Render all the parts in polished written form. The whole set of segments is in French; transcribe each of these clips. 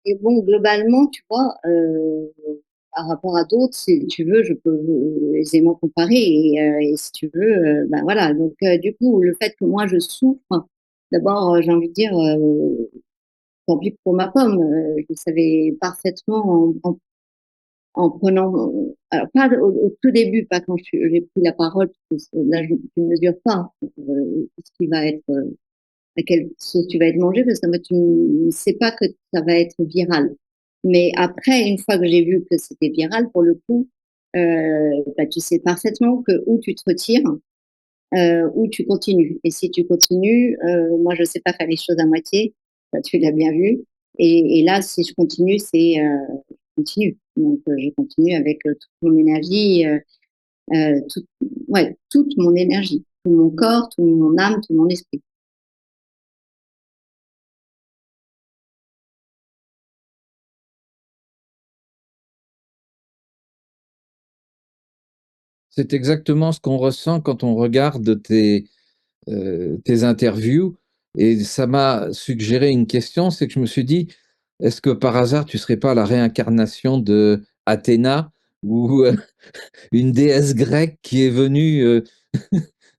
et bon, globalement, tu vois, par rapport à d'autres, si tu veux, je peux aisément comparer et si tu veux, ben voilà. Donc, du coup, le fait que moi je souffre, d'abord, j'ai envie de dire, tant pis pour ma pomme. Je savais parfaitement en prenant, alors pas au tout début, pas quand j'ai pris la parole, parce que là, je ne mesure pas ce qui va être, à quelle sauce tu vas être mangé, parce que moi, tu ne sais pas que ça va être viral. Mais après, une fois que j'ai vu que c'était viral, pour le coup, bah, tu sais parfaitement que ou tu te retires, ou tu continues. Et si tu continues, moi, je sais pas faire les choses à moitié, ça, tu l'as bien vu. Et là, si je continue, je continue. Donc, je continue avec toute mon énergie, toute, ouais, toute mon énergie, tout mon corps, tout mon âme, tout mon esprit. C'est exactement ce qu'on ressent quand on regarde tes interviews. Et ça m'a suggéré une question, c'est que je me suis dit, est-ce que par hasard tu serais pas la réincarnation de Athéna ou une déesse grecque qui est venue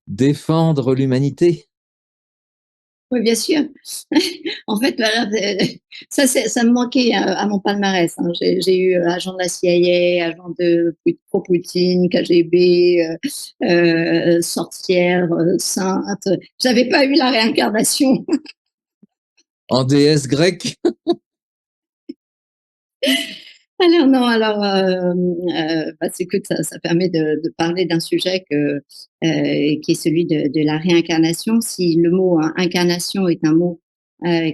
défendre l'humanité? Oui, bien sûr. En fait, voilà, ça me manquait à mon palmarès, hein. J'ai eu agent de la CIA, agent de pro-Poutine, KGB, sorcière, sainte. J'avais pas eu la réincarnation. En déesse grecque? Alors non, alors, bah, écoute, ça permet de parler d'un sujet qui est celui de la réincarnation. Si le mot hein, incarnation est un mot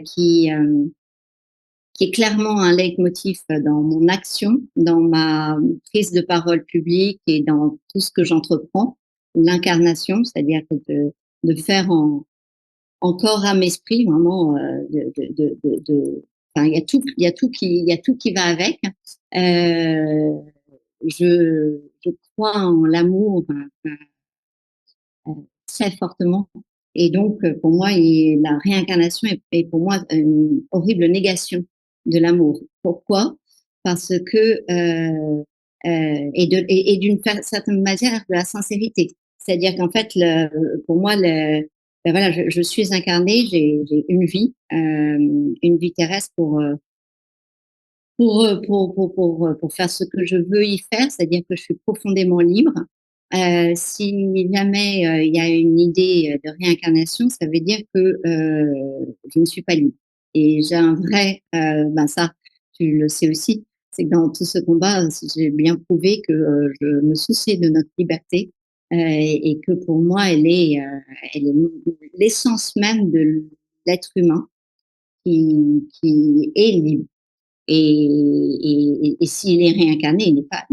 qui est clairement un leitmotiv dans mon action, dans ma prise de parole publique et dans tout ce que j'entreprends. L'incarnation, c'est-à-dire que de faire en corps, âme, esprit, vraiment, enfin, il y a tout qui va avec. Je crois en l'amour très fortement. Et donc, pour moi, la réincarnation est pour moi une horrible négation de l'amour. Pourquoi? Parce que, et d'une certaine manière, de la sincérité. C'est-à-dire qu'en fait, pour moi, ben voilà, je suis incarnée, j'ai une vie terrestre pour faire ce que je veux y faire, c'est-à dire que je suis profondément libre. Si jamais, il y a une idée, de réincarnation, ça veut dire que, je ne suis pas libre et j'ai un vrai, ben, ça, tu le sais aussi, c'est que dans tout ce combat, j'ai bien prouvé que, je me souciais de notre liberté, et que pour moi, elle est l'essence même de l'être humain qui est libre. Et s'il est réincarné, il n'est pas,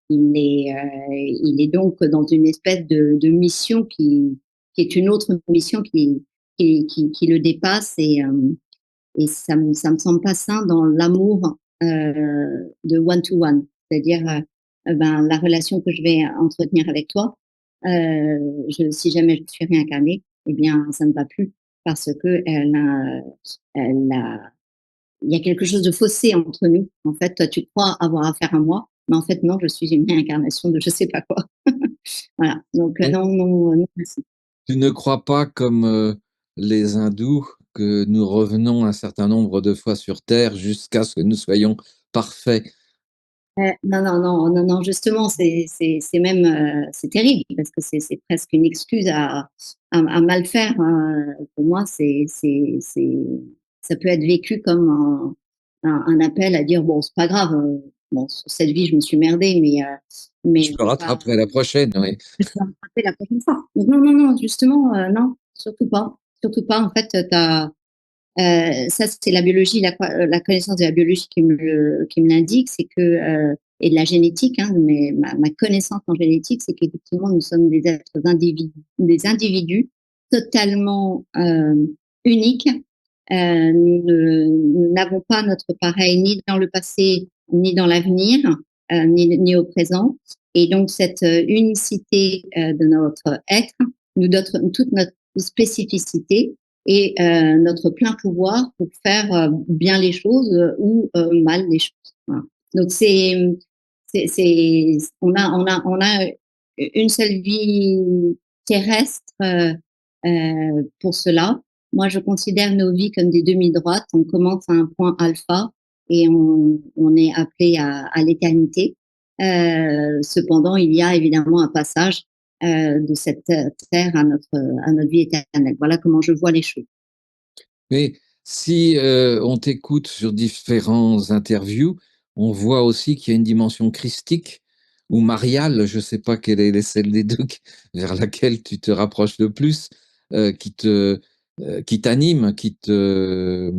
il est donc dans une espèce de mission qui est une autre mission qui le dépasse et ça me semble pas sain dans l'amour de one to one, c'est-à-dire ben, la relation que je vais entretenir avec toi. Si jamais je suis réincarnée, eh bien, ça ne va plus parce que elle a il y a quelque chose de faussé entre nous. En fait, toi, tu crois avoir affaire à moi, mais en fait, non, je suis une réincarnation de je sais pas quoi. Voilà. Donc, Donc, non, non, non, merci. tu ne crois pas comme les hindous que nous revenons un certain nombre de fois sur Terre jusqu'à ce que nous soyons parfaits? Non, non, non, non, non, justement, c'est même, c'est terrible parce que c'est presque une excuse à mal faire, hein. Pour moi, ça peut être vécu comme un appel à dire bon, c'est pas grave. Bon, sur cette vie, je me suis merdée, Je mais me rattraperai la prochaine, oui. je vais rattraper la prochaine fois. Non, non, non, justement, non, surtout pas. Surtout pas. En fait, ça, c'est la biologie, la connaissance de la biologie qui me l'indique, c'est que, et de la génétique, hein, mais ma connaissance en génétique, c'est qu'effectivement, nous sommes des individus totalement uniques. Nous n'avons pas notre pareil ni dans le passé, ni dans l'avenir, ni au présent. Et donc, cette unicité de notre être nous donne toute notre spécificité et notre plein pouvoir pour faire bien les choses ou mal les choses. Voilà. Donc on a une seule vie terrestre pour cela. Moi, je considère nos vies comme des demi-droites. On commence à un point alpha et on est appelé à l'éternité. Cependant, il y a évidemment un passage de cette terre à notre vie éternelle. Voilà comment je vois les choses. Mais si on t'écoute sur différents interviews, on voit aussi qu'il y a une dimension christique ou mariale, je ne sais pas quelle est celle des deux vers laquelle tu te rapproches le plus, qui te, qui t'anime, qui te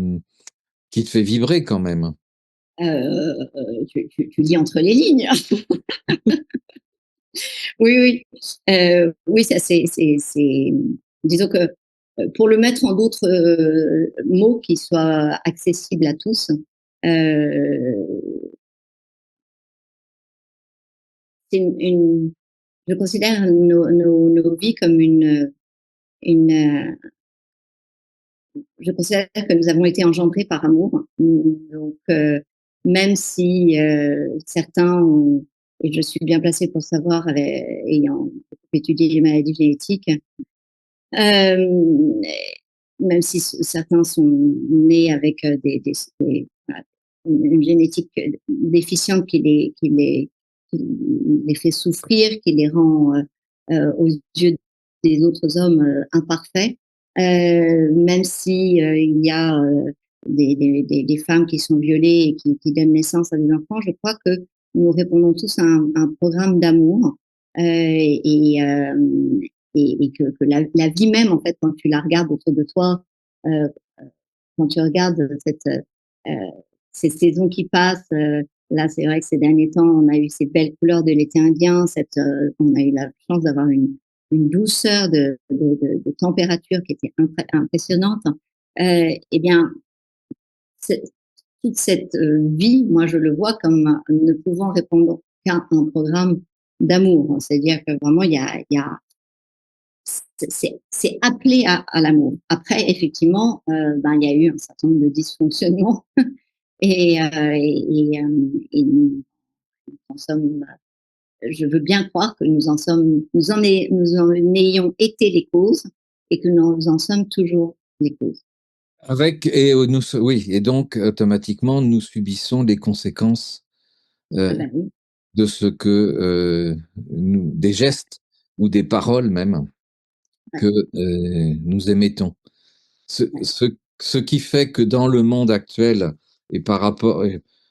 fait vibrer quand même. Tu lis entre les lignes. Oui, oui. Oui, ça c'est disons que, pour le mettre en d'autres, mots qui soient accessibles à tous, heu, c'est je considère nos vies comme une, je considère que nous avons été engendrés par amour. Donc, même si certains ont, et je suis bien placée pour savoir, ayant étudié les maladies génétiques, euh, même si certains sont nés avec voilà, une génétique déficiente qui les fait souffrir, qui les rend aux yeux des autres hommes imparfaits, même si il y a des femmes qui sont violées et qui donnent naissance à des enfants, je crois que nous répondons tous à un programme d'amour et, et que la vie même, en fait, quand tu la regardes autour de toi, euh, quand tu regardes ces saisons qui passent, là, c'est vrai que ces derniers temps, on a eu ces belles couleurs de l'été indien, on a eu la chance d'avoir une douceur de température qui était impressionnante. Eh bien, toute cette vie, moi, je le vois comme ne pouvant répondre qu'à un programme d'amour. C'est-à-dire que vraiment, il y a c'est appelé à l'amour. Après, effectivement, ben, il y a eu un certain nombre de dysfonctionnements et nous en sommes, je veux bien croire que nous en ayons été les causes et que nous en sommes toujours les causes. Avec et nous, oui, et donc automatiquement nous subissons les conséquences Ah euh, ben oui, de ce que des gestes ou des paroles même que ouais, nous émettons. Ce, ouais. ce, ce qui fait que dans le monde actuel, et par rapport,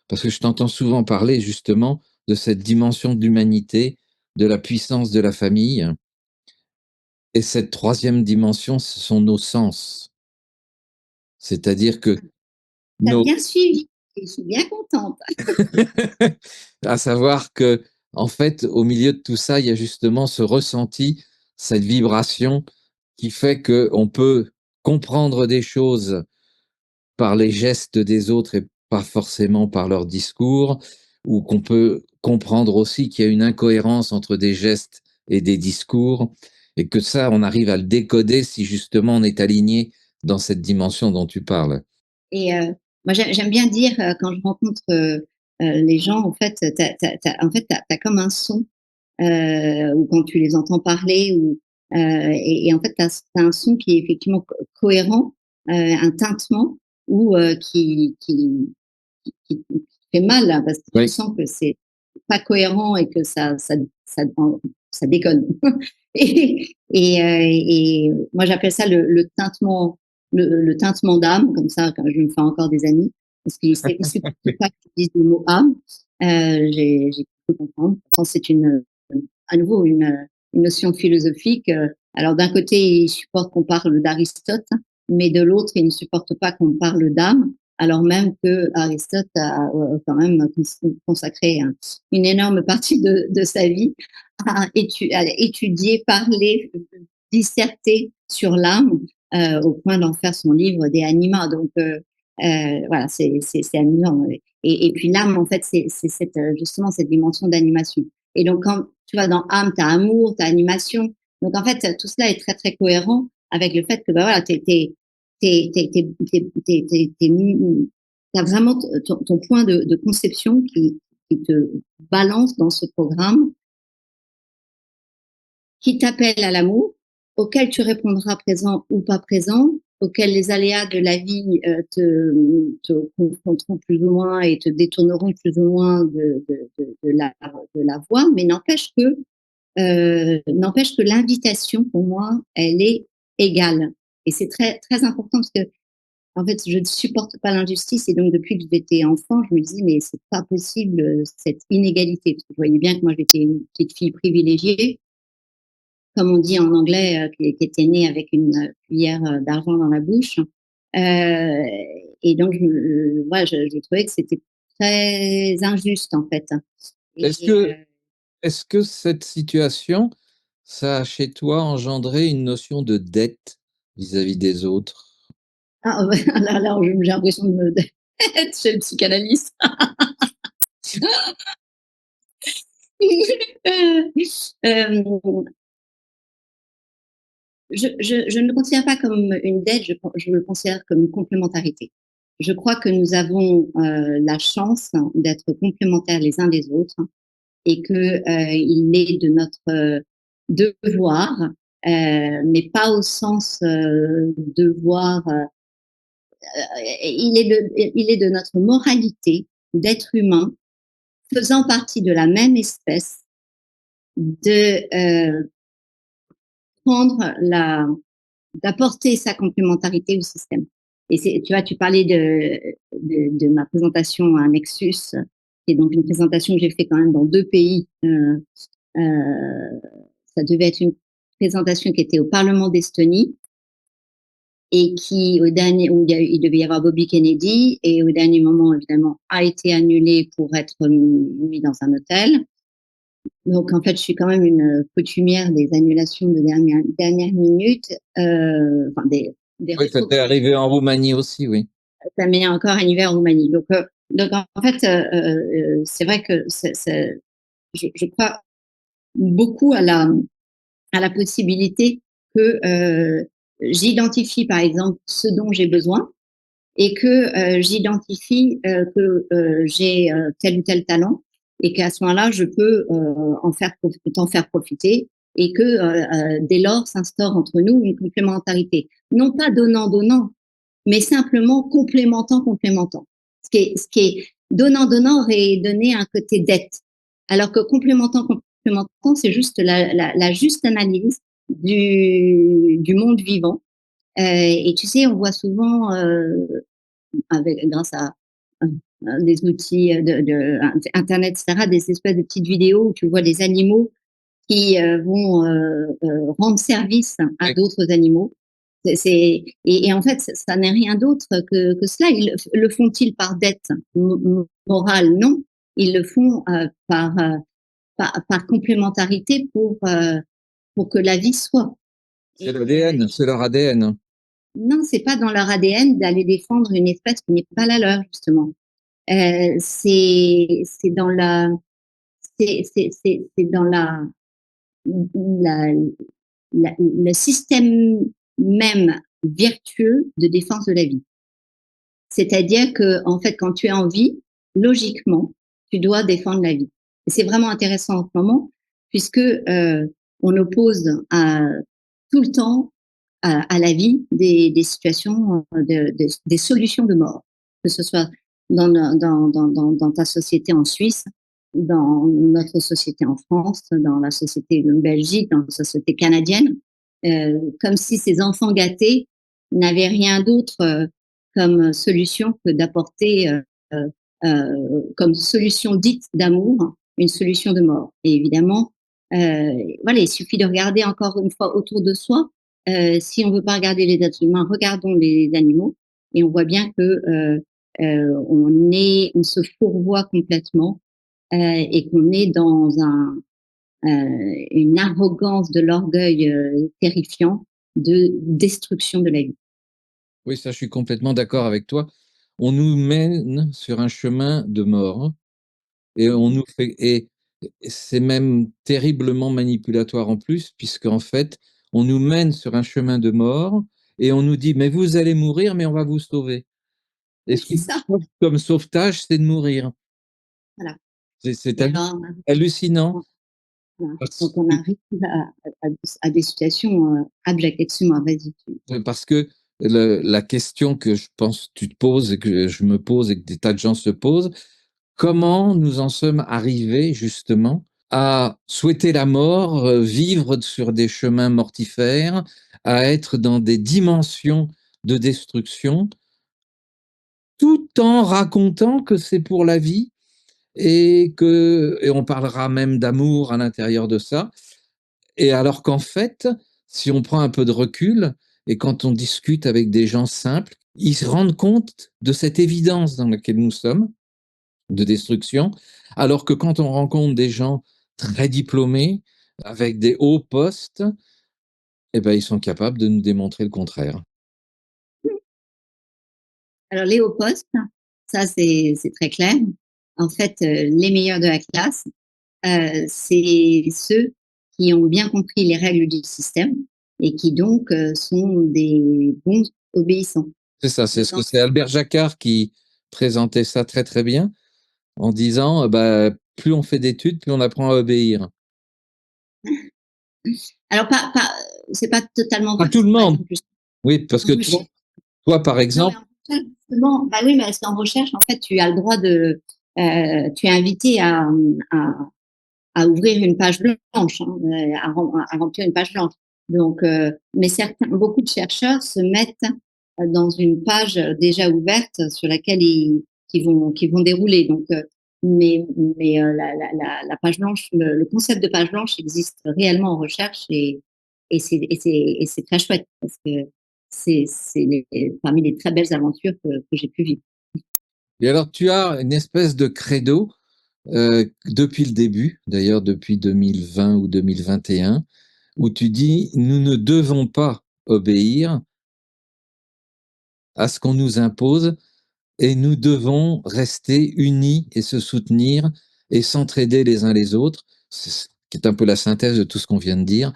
parce que je t'entends souvent parler justement de cette dimension d'humanité, de la puissance de la famille, et cette troisième dimension, ce sont nos sens. C'est-à-dire que Tu as nos, bien suivi, je suis bien contente. à savoir que, en fait, au milieu de tout ça, il y a justement ce ressenti, cette vibration qui fait que on peut comprendre des choses par les gestes des autres et pas forcément par leur discours, ou qu'on peut comprendre aussi qu'il y a une incohérence entre des gestes et des discours, et que ça, on arrive à le décoder si justement on est aligné dans cette dimension dont tu parles. Et moi, j'aime bien dire, quand je rencontre les gens, en fait, en fait, t'as comme un son, ou quand tu les entends parler, et en fait, tu as un son qui est effectivement cohérent, un tintement ou qui fait mal, hein, parce que tu Oui. sens que c'est pas cohérent et que ça déconne. Et moi, j'appelle ça le tintement, le tintement d'âme, comme ça, quand je me fais encore des amis, parce qu'ils ne supportent pas que tu dises le mot âme. J'ai pu comprendre. Pourtant, c'est à nouveau une notion philosophique. Alors, d'un côté, ils supportent qu'on parle d'Aristote, mais de l'autre, ils ne supportent pas qu'on parle d'âme, alors même que Aristote a quand même consacré une énorme partie de sa vie à étudier, parler, disserter sur l'âme, au point d'en faire son livre De Anima. Donc, voilà, c'est amusant. Et puis l'âme, en fait, c'est justement cette dimension d'animation. Et donc, quand tu vois, dans âme, tu as amour, tu as animation. Donc, en fait, tout cela est très, très cohérent avec le fait que, bah, voilà, t'as vraiment ton point de conception qui te balance dans ce programme, qui t'appelle à l'amour, auquel tu répondras présent ou pas présent, auquel les aléas de la vie te confronteront plus ou moins et te détourneront plus ou moins de la voie, mais n'empêche que l'invitation, pour moi, elle est égale. Et c'est très, très important parce que, en fait, je ne supporte pas l'injustice. Et donc, depuis que j'étais enfant, je me dis, mais c'est pas possible, cette inégalité. Parce que je voyais bien que moi, j'étais une petite fille privilégiée, comme on dit en anglais, qui était née avec une cuillère d'argent dans la bouche. Et donc, voilà, je trouvais que c'était très injuste, en fait. Est-ce Et, que, est-ce que cette situation, ça a chez toi engendré une notion de dette vis-à-vis des autres? ah, ouais, là, j'ai l'impression d'être chez le psychanalyste. Je ne le considère pas comme une dette, je le considère comme une complémentarité. Je crois que nous avons la chance d'être complémentaires les uns des autres et que il est de notre devoir, mais pas au sens devoir. Il est de notre moralité d'être humain, faisant partie de la même espèce, de prendre la d'apporter sa complémentarité au système. Et tu vois, tu parlais de ma présentation à Nexus, qui est donc une présentation que j'ai fait quand même dans 2 pays. Ça devait être une présentation qui était au Parlement d'Estonie et qui, au dernier, où il devait y avoir Bobby Kennedy, et au dernier moment, évidemment, a été annulé pour être mis dans un hôtel. Donc, en fait, je suis quand même une coutumière des annulations de dernière minute, enfin des Oui, ça t'est retrogrammations. arrivé en Roumanie aussi, oui. Ça m'est encore arrivé en Roumanie. Donc en fait, c'est vrai que je crois beaucoup à la possibilité que j'identifie, par exemple, ce dont j'ai besoin et que j'identifie que j'ai tel ou tel talent et qu'à ce moment-là, je peux t'en faire profiter et que dès lors s'instaure entre nous une complémentarité. Non pas donnant-donnant, mais simplement complémentant. Ce qui est donnant aurait donné un côté dette, alors que complémentant, c'est juste la juste analyse du monde vivant. Et tu sais, on voit souvent grâce à des outils Internet, etc., des espèces de petites vidéos où tu vois des animaux qui vont rendre service à Oui. d'autres animaux. Et en fait, ça n'est rien d'autre que cela. Ils le font-ils par dette morale? Non. Ils le font par complémentarité pour que la vie soit. C'est Et l'ADN, c'est leur ADN. non, c'est pas dans leur ADN d'aller défendre une espèce qui n'est pas la leur, justement. C'est dans c'est dans la, le système même vertueux de défense de la vie. C'est-à-dire que, en fait, quand tu es en vie, logiquement, tu dois défendre la vie. Et c'est vraiment intéressant en ce moment, puisque on oppose tout le temps à la vie des situations, des solutions de mort, que ce soit dans ta société en Suisse, dans notre société en France, dans la société de Belgique, dans la société canadienne, comme si ces enfants gâtés n'avaient rien d'autre comme solution que d'apporter comme solution dite d'amour une solution de mort. Et évidemment, voilà, il suffit de regarder encore une fois autour de soi. Si on veut pas regarder les êtres humains, regardons les animaux et on voit bien que on se fourvoie complètement et qu'on est dans une arrogance de l'orgueil terrifiant de destruction de la vie. Oui, ça, je suis complètement d'accord avec toi. On nous mène sur un chemin de mort et on nous fait, et c'est même terriblement manipulatoire en plus, puisqu'en fait, on nous mène sur un chemin de mort et on nous dit, mais vous allez mourir, mais on va vous sauver. Et ce C'est qu'on ça. trouve comme sauvetage, c'est de mourir. Voilà. C'est Et alors, hallucinant. voilà. Parce Donc, on que, arrive à des situations abjectes. Excuse-moi, vas-y. parce que la question que je pense que tu te poses et que je me pose et que des tas de gens se posent, comment nous en sommes arrivés justement à souhaiter la mort, vivre sur des chemins mortifères, à être dans des dimensions de destruction, tout en racontant que c'est pour la vie et on parlera même d'amour à l'intérieur de ça. Et alors qu'en fait, si on prend un peu de recul et quand on discute avec des gens simples, ils se rendent compte de cette évidence dans laquelle nous sommes, de destruction, alors que quand on rencontre des gens très diplômés, avec des hauts postes, eh ben, ils sont capables de nous démontrer le contraire. Alors, les hauts postes, ça, c'est très clair. En fait, les meilleurs de la classe, c'est ceux qui ont bien compris les règles du système et qui donc sont des bons obéissants. C'est ça, c'est ce que Donc, c'est Albert Jacquard qui présentait ça très très bien en disant bah, plus on fait d'études, plus on apprend à obéir. alors, c'est pas totalement Pas vrai. tout le Par monde, exemple, oui, parce en que recherche, toi par non, mais exemple, en recherche, justement, bah oui, mais parce qu'en recherche, en fait, tu as le droit tu es invité à ouvrir une page blanche, hein, à remplir une page blanche. Donc, mais beaucoup de chercheurs se mettent dans une page déjà ouverte sur laquelle qui vont dérouler. Donc, la page blanche, le concept de page blanche existe réellement en recherche et c'est très chouette parce que parmi les très belles aventures que j'ai pu vivre. et alors tu as une espèce de credo depuis le début, d'ailleurs depuis 2020 ou 2021, où tu dis nous ne devons pas obéir à ce qu'on nous impose et nous devons rester unis et se soutenir et s'entraider les uns les autres, ce qui est un peu la synthèse de tout ce qu'on vient de dire,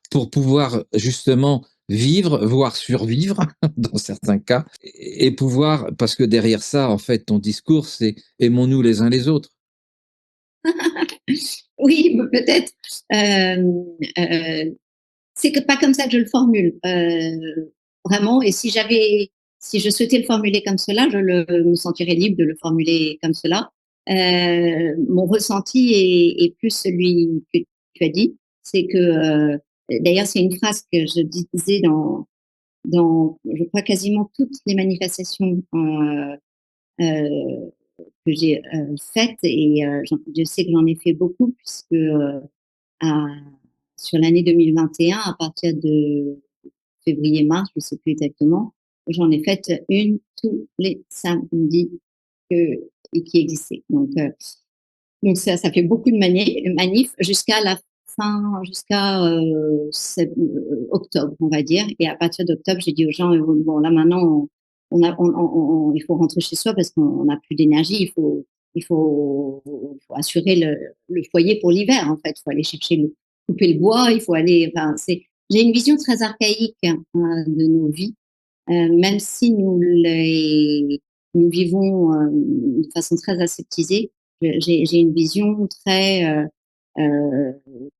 pour pouvoir justement vivre, voire survivre dans certains cas, et pouvoir, parce que derrière ça, en fait, ton discours, c'est aimons-nous les uns les autres. Oui, peut-être. C'est pas comme ça que je le formule, vraiment. Et si je souhaitais le formuler comme cela, me sentirais libre de le formuler comme cela. Mon ressenti est plus celui que tu as dit, c'est que, d'ailleurs, c'est une phrase que je disais je crois, quasiment toutes les manifestations que j'ai faites, et Dieu sait que j'en ai fait beaucoup, puisque à, sur l'année 2021, à partir de février-mars, je ne sais plus exactement, j'en ai fait une tous les samedis qui existaient. Donc ça fait beaucoup de manifs jusqu'à la fin, jusqu'à octobre, on va dire. Et à partir d'octobre, j'ai dit aux gens, bon, là maintenant, il faut rentrer chez soi parce qu'on n'a plus d'énergie. Faut assurer le foyer pour l'hiver, en fait. Il faut aller couper le bois, il faut aller. Enfin, j'ai une vision très archaïque de nos vies, même si nous vivons de façon très aseptisée. J'ai une vision très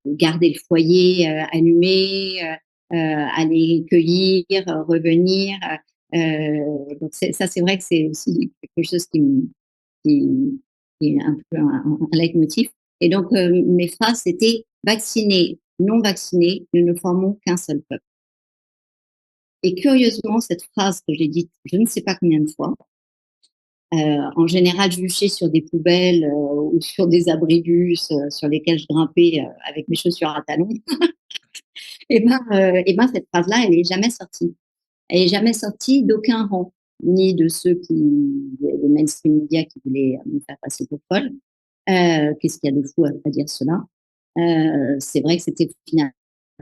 garder le foyer allumé, aller cueillir, revenir. Donc ça, c'est vrai que c'est aussi quelque chose qui, qui est un peu un leitmotiv. Et donc, mes phrases, c'était vaccinés, non vaccinés, nous ne formons qu'un seul peuple. Et curieusement, cette phrase que j'ai dite je ne sais pas combien de fois, en général juchée sur des poubelles ou sur des abribus sur lesquels je grimpais avec mes chaussures à talons, et ben cette phrase-là, elle n'est jamais sortie. Elle n'est jamais sortie d'aucun rang, ni de ceux les mainstream médias qui voulaient me faire passer pour folle. Qu'est-ce qu'il y a de fou à dire cela? C'est vrai que c'était finalement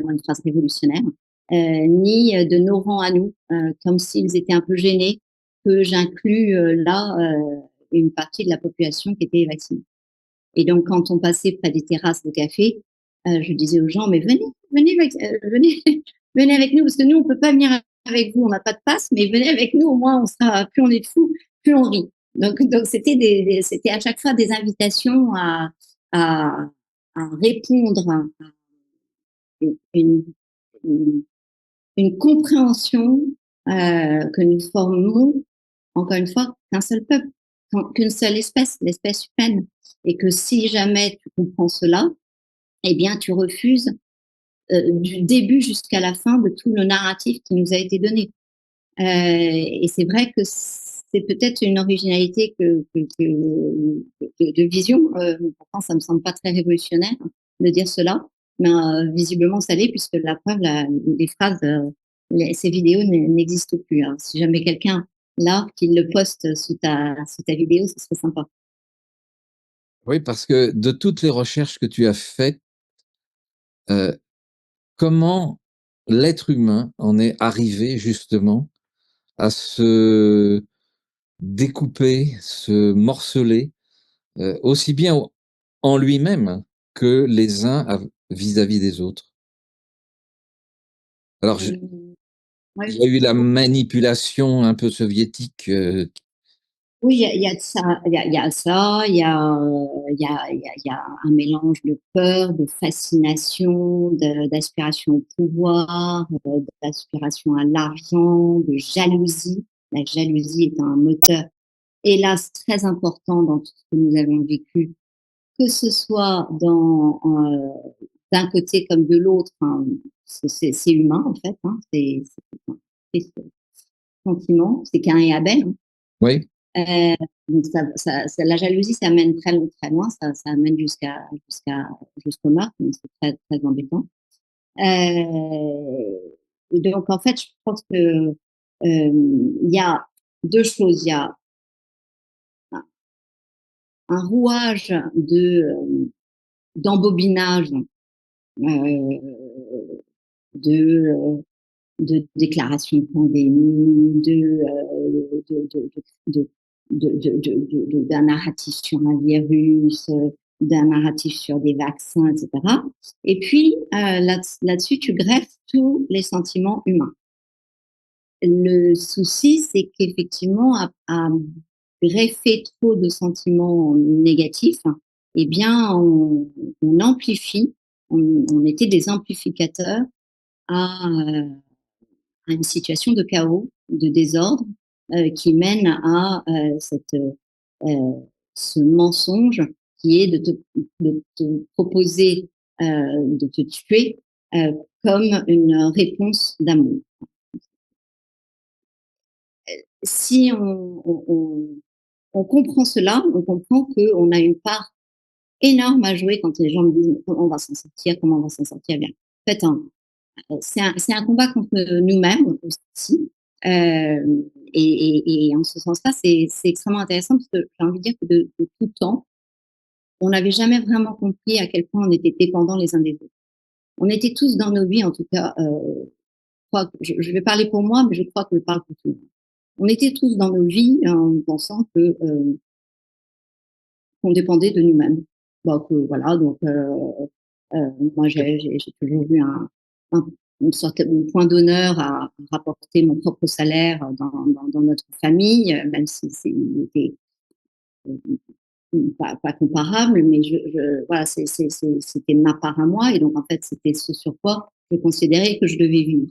une phrase révolutionnaire, ni de nos rangs à nous, comme s'ils étaient un peu gênés que j'inclus là une partie de la population qui était vaccinée. Et donc, quand on passait près des terrasses de café, je disais aux gens, mais venez, venez, venez avec nous, parce que nous, on peut pas venir avec vous, on n'a pas de passe, mais venez avec nous, au moins, on sera, plus on est de fous, plus on rit. Donc c'était c'était à chaque fois des invitations à, à répondre à une, une, une compréhension que nous formons, encore une fois, qu'un seul peuple, qu'une seule espèce, l'espèce humaine. Et que si jamais tu comprends cela, eh bien, tu refuses du début jusqu'à la fin de tout le narratif qui nous a été donné. Et c'est vrai que c'est peut-être une originalité de vision. Pourtant, ça me semble pas très révolutionnaire de dire cela, mais visiblement ça l'est puisque la preuve, les phrases, ces vidéos n'existent plus. Alors, si jamais quelqu'un là qui le poste sous ta vidéo, ce serait sympa. Oui, parce que de toutes les recherches que tu as faites, heu, comment l'être humain en est arrivé justement à se découper, se morceler, aussi bien en lui-même que les uns vis-à-vis des autres? Alors Moi, il je y a eu la trouve manipulation un peu soviétique, oui, il y a de ça, il y a ça, il y a un mélange de peur, de fascination, d'aspiration au pouvoir, d'aspiration à l'argent, de jalousie. La jalousie est un moteur, hélas, très important dans tout ce que nous avons vécu, que ce soit d'un côté comme de l'autre, hein, c'est humain en fait, hein, c'est sentiment, c'est Cain et Abel, hein. oui? Euh, donc la jalousie, ça mène très loin, ça amène jusqu'au meurtre, donc c'est très embêtant. Et donc, en fait, je pense que il y a deux choses. Il y a un rouage d'embobinage euh, de, de déclaration de pandémie, d'un narratif sur un virus, d'un narratif sur des vaccins, etc. Et puis, là-dessus, tu greffes tous les sentiments humains. Le souci, c'est qu'effectivement, à greffer trop de sentiments négatifs, eh bien, on amplifie, on était des amplificateurs à, à une situation de chaos, de désordre, qui mène à ce mensonge qui est de te proposer de te tuer comme une réponse d'amour. Si on comprend cela, on comprend qu'on a une part énorme à jouer quand les gens me disent comment on va s'en sortir, comment on va s'en sortir bien. En fait, c'est un combat contre nous-mêmes aussi. Et en ce sens-là, c'est extrêmement intéressant parce que j'ai envie de dire que de tout temps, on n'avait jamais vraiment compris à quel point on était dépendants les uns des autres. On était tous dans nos vies, en tout cas, je vais parler pour moi, mais je crois que je parle pour tout le monde. On était tous dans nos vies en pensant qu'on dépendait de nous-mêmes. Bah, que voilà, donc moi j'ai toujours eu un une sorte de point d'honneur à rapporter mon propre salaire dans notre famille, même si il était pas comparable, mais voilà, c'était ma part à moi et donc en fait, c'était ce sur quoi je considérais que je devais vivre.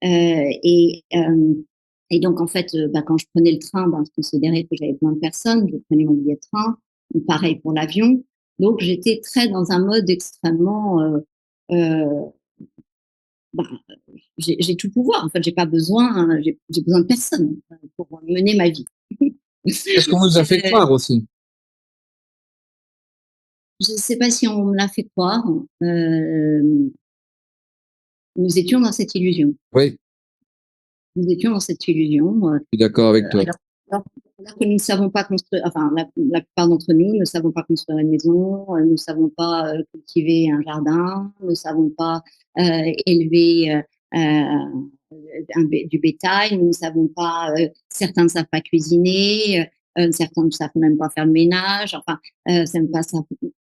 Heu et hem et donc en fait, bah, quand je prenais le train, ben, je considérais que j'avais besoin de personne, je prenais mon billet de train, pareil pour l'avion. Donc j'étais très dans un mode extrêmement, heu, bah, j'ai tout pouvoir. En fait, j'ai pas besoin, j'ai besoin de personne, pour mener ma vie. C'est ce qu'on nous a fait croire aussi. Je ne sais pas si on me l'a fait croire, hem, nous étions dans cette illusion. Oui, Nous étions dans cette illusion, je suis d'accord avec toi. alors alors alors que nous ne savons pas construire, enfin la plupart d'entre nous ne savons pas construire une maison, ne savons pas, cultiver un jardin, ne savons pas, élever, du bétail, nous ne savons pas, certains ne savent pas cuisiner, certains ne savent même pas faire le ménage, enfin, savent pas ça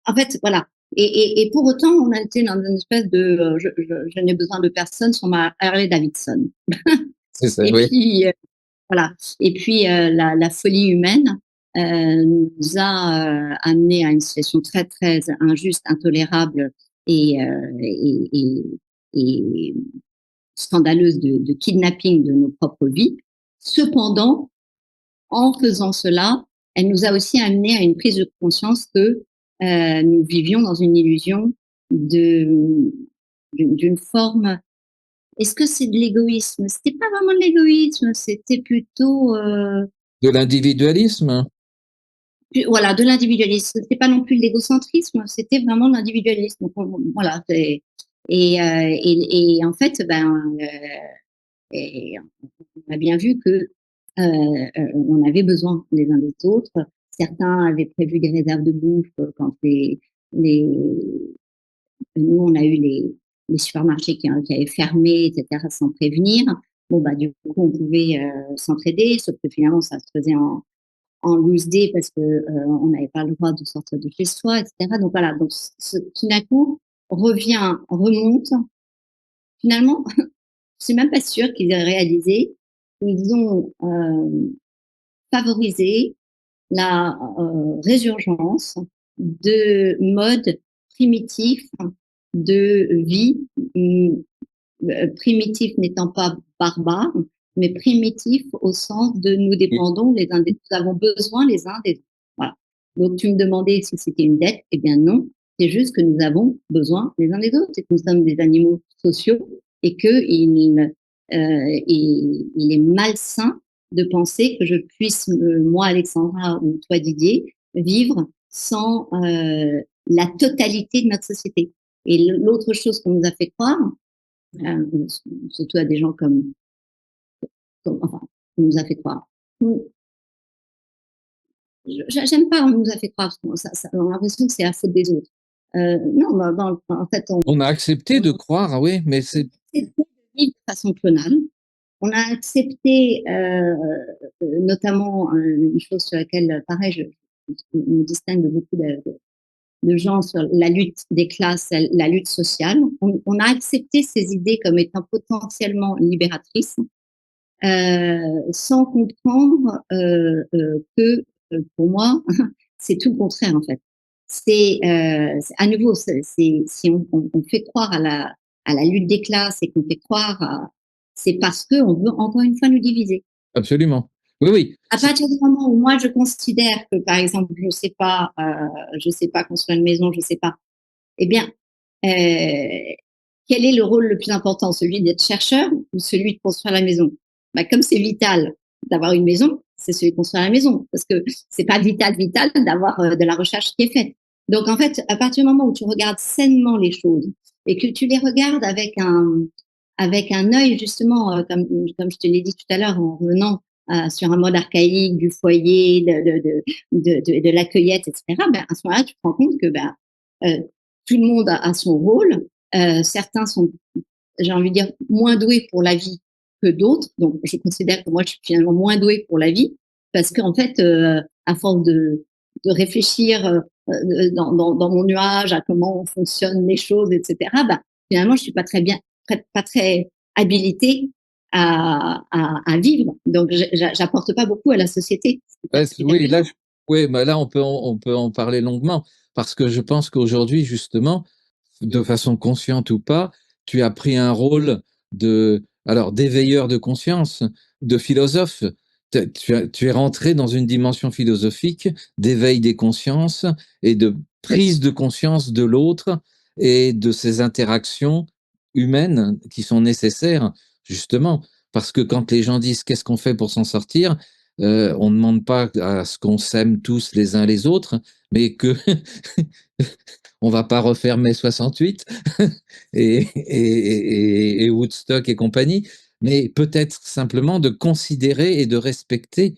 en fait, voilà. Et pour autant, on a été dans une espèce de, je n'ai besoin de personne sur ma Harley Davidson. C'est ça, Et oui. puis, voilà. Et puis, la folie humaine nous a amenés à une situation très, très injuste, intolérable et, et scandaleuse de kidnapping de nos propres vies. Cependant, en faisant cela, elle nous a aussi amenés à une prise de conscience que nous vivions dans une illusion de d'une forme. Est-ce que c'est de l'égoïsme? C'était pas vraiment de l'égoïsme, c'était plutôt De l'individualisme. voilà, de l'individualisme. C'était pas non plus de l'égocentrisme, c'était vraiment de l'individualisme. Donc voilà. Et en fait, ben, et on a bien vu que on avait besoin les uns des autres. Certains avaient prévu des réserves de bouffe quand les nous, on a eu les supermarchés qui avaient fermé, etc., sans prévenir. Bon, bah, du coup, on pouvait s'entraider, sauf que finalement, ça se faisait en loose day parce que on n'avait pas le droit de sortir de chez soi, etc. Donc voilà, donc tout d'un coup revient, remonte. Finalement, je suis même pas sûre qu'ils aient réalisé. Ils ont favorisé la résurgence de modes primitifs de vie, primitif n'étant pas barbare, mais primitif au sens de nous dépendons les uns des nous avons besoin les uns des autres. Voilà. Donc tu me demandais si c'était une dette, eh bien non, c'est juste que nous avons besoin les uns des autres, c'est que nous sommes des animaux sociaux et que il est malsain de penser que je puisse, moi Alexandra ou toi Didier, vivre sans la totalité de notre société. Et l'autre chose qu'on nous a fait croire, surtout à des gens enfin, on nous a fait croire. J'aime pas, on nous a fait croire, on a l'impression que c'est la faute des autres. Non, en fait, On a accepté on de croire, ah oui, mais c'est a accepté de vivre de façon clonale. On a accepté, notamment, une chose sur laquelle, pareil, je me distingue de beaucoup de gens sur la lutte des classes, la lutte sociale. On a accepté ces idées comme étant potentiellement libératrices, sans comprendre que pour moi, c'est tout le contraire en fait. C'est à nouveau, si on fait croire à la lutte des classes et qu'on fait croire c'est parce qu'on veut encore une fois nous diviser. absolument. Oui, oui. À partir du moment où moi je considère que par exemple je sais pas construire une maison, je sais pas, eh bien quel est le rôle le plus important, celui d'être chercheur ou celui de construire la maison? Bah, comme c'est vital d'avoir une maison, c'est celui de construire la maison, parce que c'est pas vital d'avoir de la recherche qui est faite. Donc en fait, à partir du moment où tu regardes sainement les choses et que tu les regardes avec un œil justement, comme je te l'ai dit tout à l'heure, en revenant sur un mode archaïque du foyer, de la cueillette, etc., ben, à ce moment-là, tu te rends compte que ben, tout le monde a son rôle. Certains sont, j'ai envie de dire, moins doués pour la vie que d'autres. Donc, je considère que moi, je suis finalement moins douée pour la vie parce qu'en fait, à force de réfléchir dans mon nuage à comment fonctionnent les choses, etc., bah, finalement, je suis pas très bien, pas très habilitée à vivre. Donc, j'apporte pas beaucoup à la société. Ouais, C'est oui, quelque là, chose. oui, bah là, on peut en parler longuement parce que je pense qu'aujourd'hui, justement, de façon consciente ou pas, tu as pris un rôle alors, d'éveilleur de conscience, de philosophe. Tu es rentré dans une dimension philosophique d'éveil des consciences et de prise de conscience de l'autre et de ces interactions humaines qui sont nécessaires, justement. Parce que quand les gens disent qu'est-ce qu'on fait pour s'en sortir, on ne demande pas à ce qu'on s'aime tous les uns les autres, mais que on va pas refaire mai 68 et Woodstock et compagnie, mais peut-être simplement de considérer et de respecter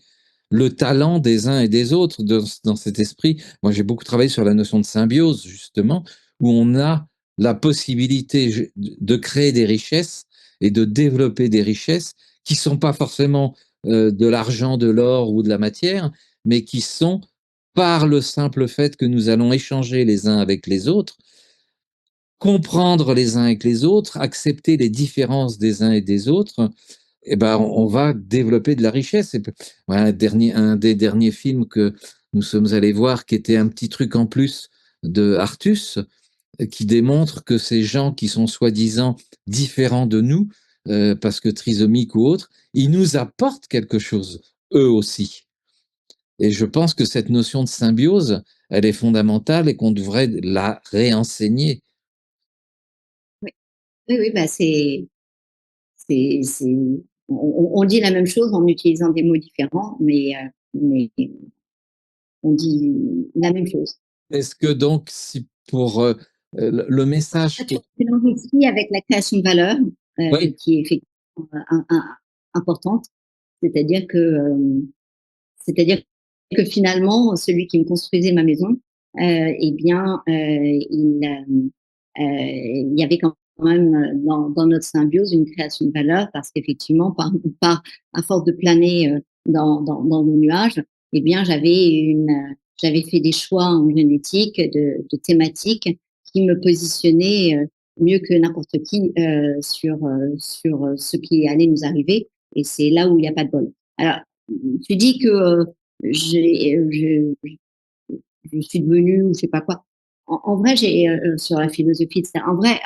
le talent des uns et des autres dans cet esprit. Moi, j'ai beaucoup travaillé sur la notion de symbiose, justement, où on a la possibilité de créer des richesses et de développer des richesses qui sont pas forcément de l'argent, de l'or ou de la matière, mais qui sont par le simple fait que nous allons échanger les uns avec les autres, comprendre les uns avec les autres, accepter les différences des uns et des autres, eh ben, on va développer de la richesse. Ouais, un des derniers films que nous sommes allés voir, qui était un petit truc en plus de Artus, qui démontre que ces gens qui sont soi-disant différents de nous, parce que trisomiques ou autres, ils nous apportent quelque chose, eux aussi. Et je pense que cette notion de symbiose, elle est fondamentale et qu'on devrait la réenseigner. Oui, oui, oui, bah c'est, on dit la même chose en utilisant des mots différents, mais on dit la même chose. Est-ce que donc, si pour le message Tu que... mélanges aussi avec la création de valeur, Oui, qui est effectivement importante. C'est-à-dire que, c'est-à-dire que finalement, celui qui me construisait ma maison, eh bien, il y avait quand même dans notre symbiose une création de valeur parce qu'effectivement, à force de planer dans nos nuages, eh bien, j'avais fait des choix en génétique de thématiques qui me positionnaient mieux que n'importe qui sur ce qui allait nous arriver. Et c'est là où il n'y a pas de bol. Alors, tu dis que j'ai, je suis devenue ou je sais pas quoi. En vrai, j'ai sur la philosophie, etc. En vrai,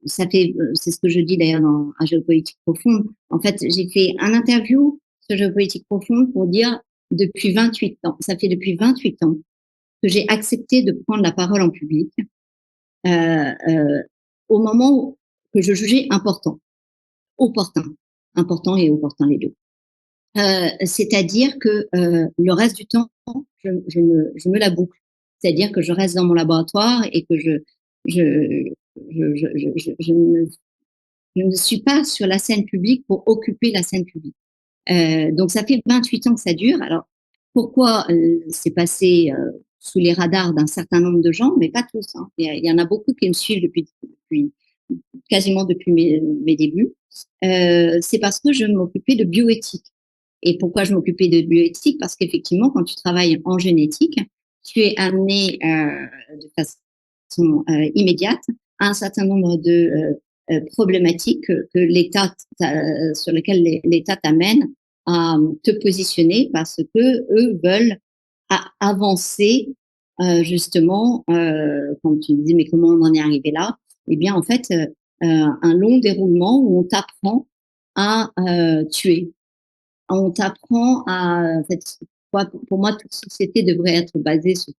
ça fait, c'est ce que je dis d'ailleurs dans un géopolitique profonde. En fait, j'ai fait un interview sur géopolitique profonde pour dire depuis 28 ans, ça fait depuis 28 ans que j'ai accepté de prendre la parole en public au moment que je jugeais opportun, important et opportun les deux. C'est-à-dire que le reste du temps, je me la boucle. C'est-à-dire que je reste dans mon laboratoire et que je, je ne suis pas sur la scène publique pour occuper la scène publique. Donc ça fait 28 ans que ça dure. Alors pourquoi c'est passé sous les radars d'un certain nombre de gens, mais pas tous. Hein. Il y en a beaucoup qui me suivent depuis quasiment depuis mes débuts. C'est parce que je m'occupais de bioéthique. Et pourquoi je m'occupais de bioéthique? Parce qu'effectivement, quand tu travailles en génétique, tu es amené de façon immédiate à un certain nombre de problématiques que l'État, sur lesquelles l'État t'amène à te positionner parce que eux veulent avancer justement, quand tu me dis mais comment on en est arrivé là? Eh bien en fait, un long déroulement où on t'apprend à tuer, on t'apprend à, en fait, pour moi, toute société devrait être basée sur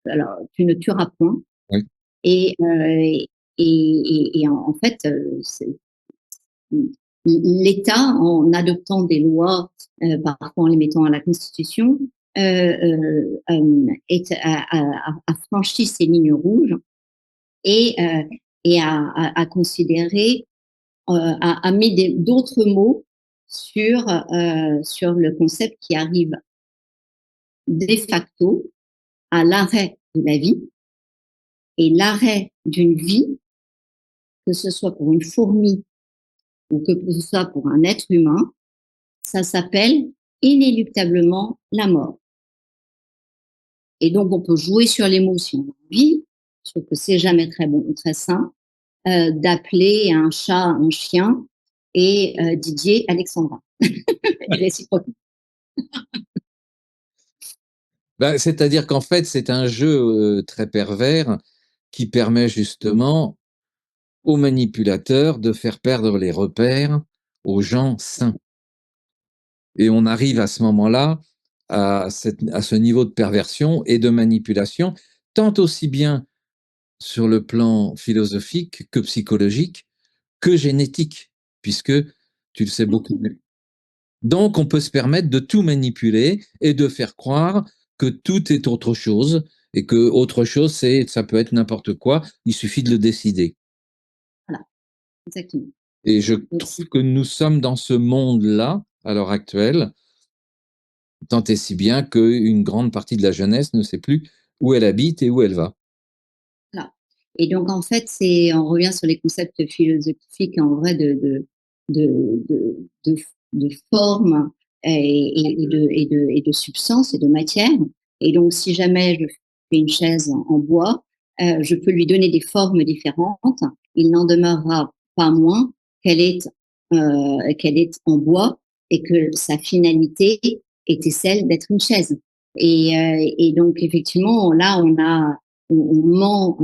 alors, tu ne tueras point. oui. Et, en fait, l'État, en adoptant des lois, parfois en les mettant à la Constitution, a franchi ces lignes rouges et, a considéré, a mis d'autres mots sur le concept qui arrive de facto à l'arrêt de la vie et l'arrêt d'une vie, que ce soit pour une fourmi ou que ce soit pour un être humain, ça s'appelle inéluctablement la mort. Et donc, on peut jouer sur l'émotion on a envie, sauf que c'est jamais très bon, très sain, d'appeler un chat un chien et Didier Alexandra. Et réciproquement. Ben, c'est-à-dire qu'en fait, c'est un jeu très pervers qui permet justement aux manipulateurs de faire perdre les repères aux gens sains. Et on arrive à ce moment-là à ce niveau de perversion et de manipulation, tant aussi bien sur le plan philosophique que psychologique, que génétique, puisque tu le sais beaucoup mieux. Donc, on peut se permettre de tout manipuler et de faire croire que tout est autre chose et que autre chose, ça peut être n'importe quoi. Il suffit de le décider. Voilà, exactement. Et je Donc, trouve que nous sommes dans ce monde-là, à l'heure actuelle, tant et si bien qu'une grande partie de la jeunesse ne sait plus où elle habite et où elle va. voilà. Et donc, en fait, on revient sur les concepts philosophiques en vrai de, de, de, de forme et de substance et de matière. Et donc, si jamais je fais une chaise en bois, je peux lui donner des formes différentes. Il n'en demeurera pas moins qu'elle est qu'elle est en bois et que sa finalité était celle d'être une chaise. Et donc effectivement, là, on ment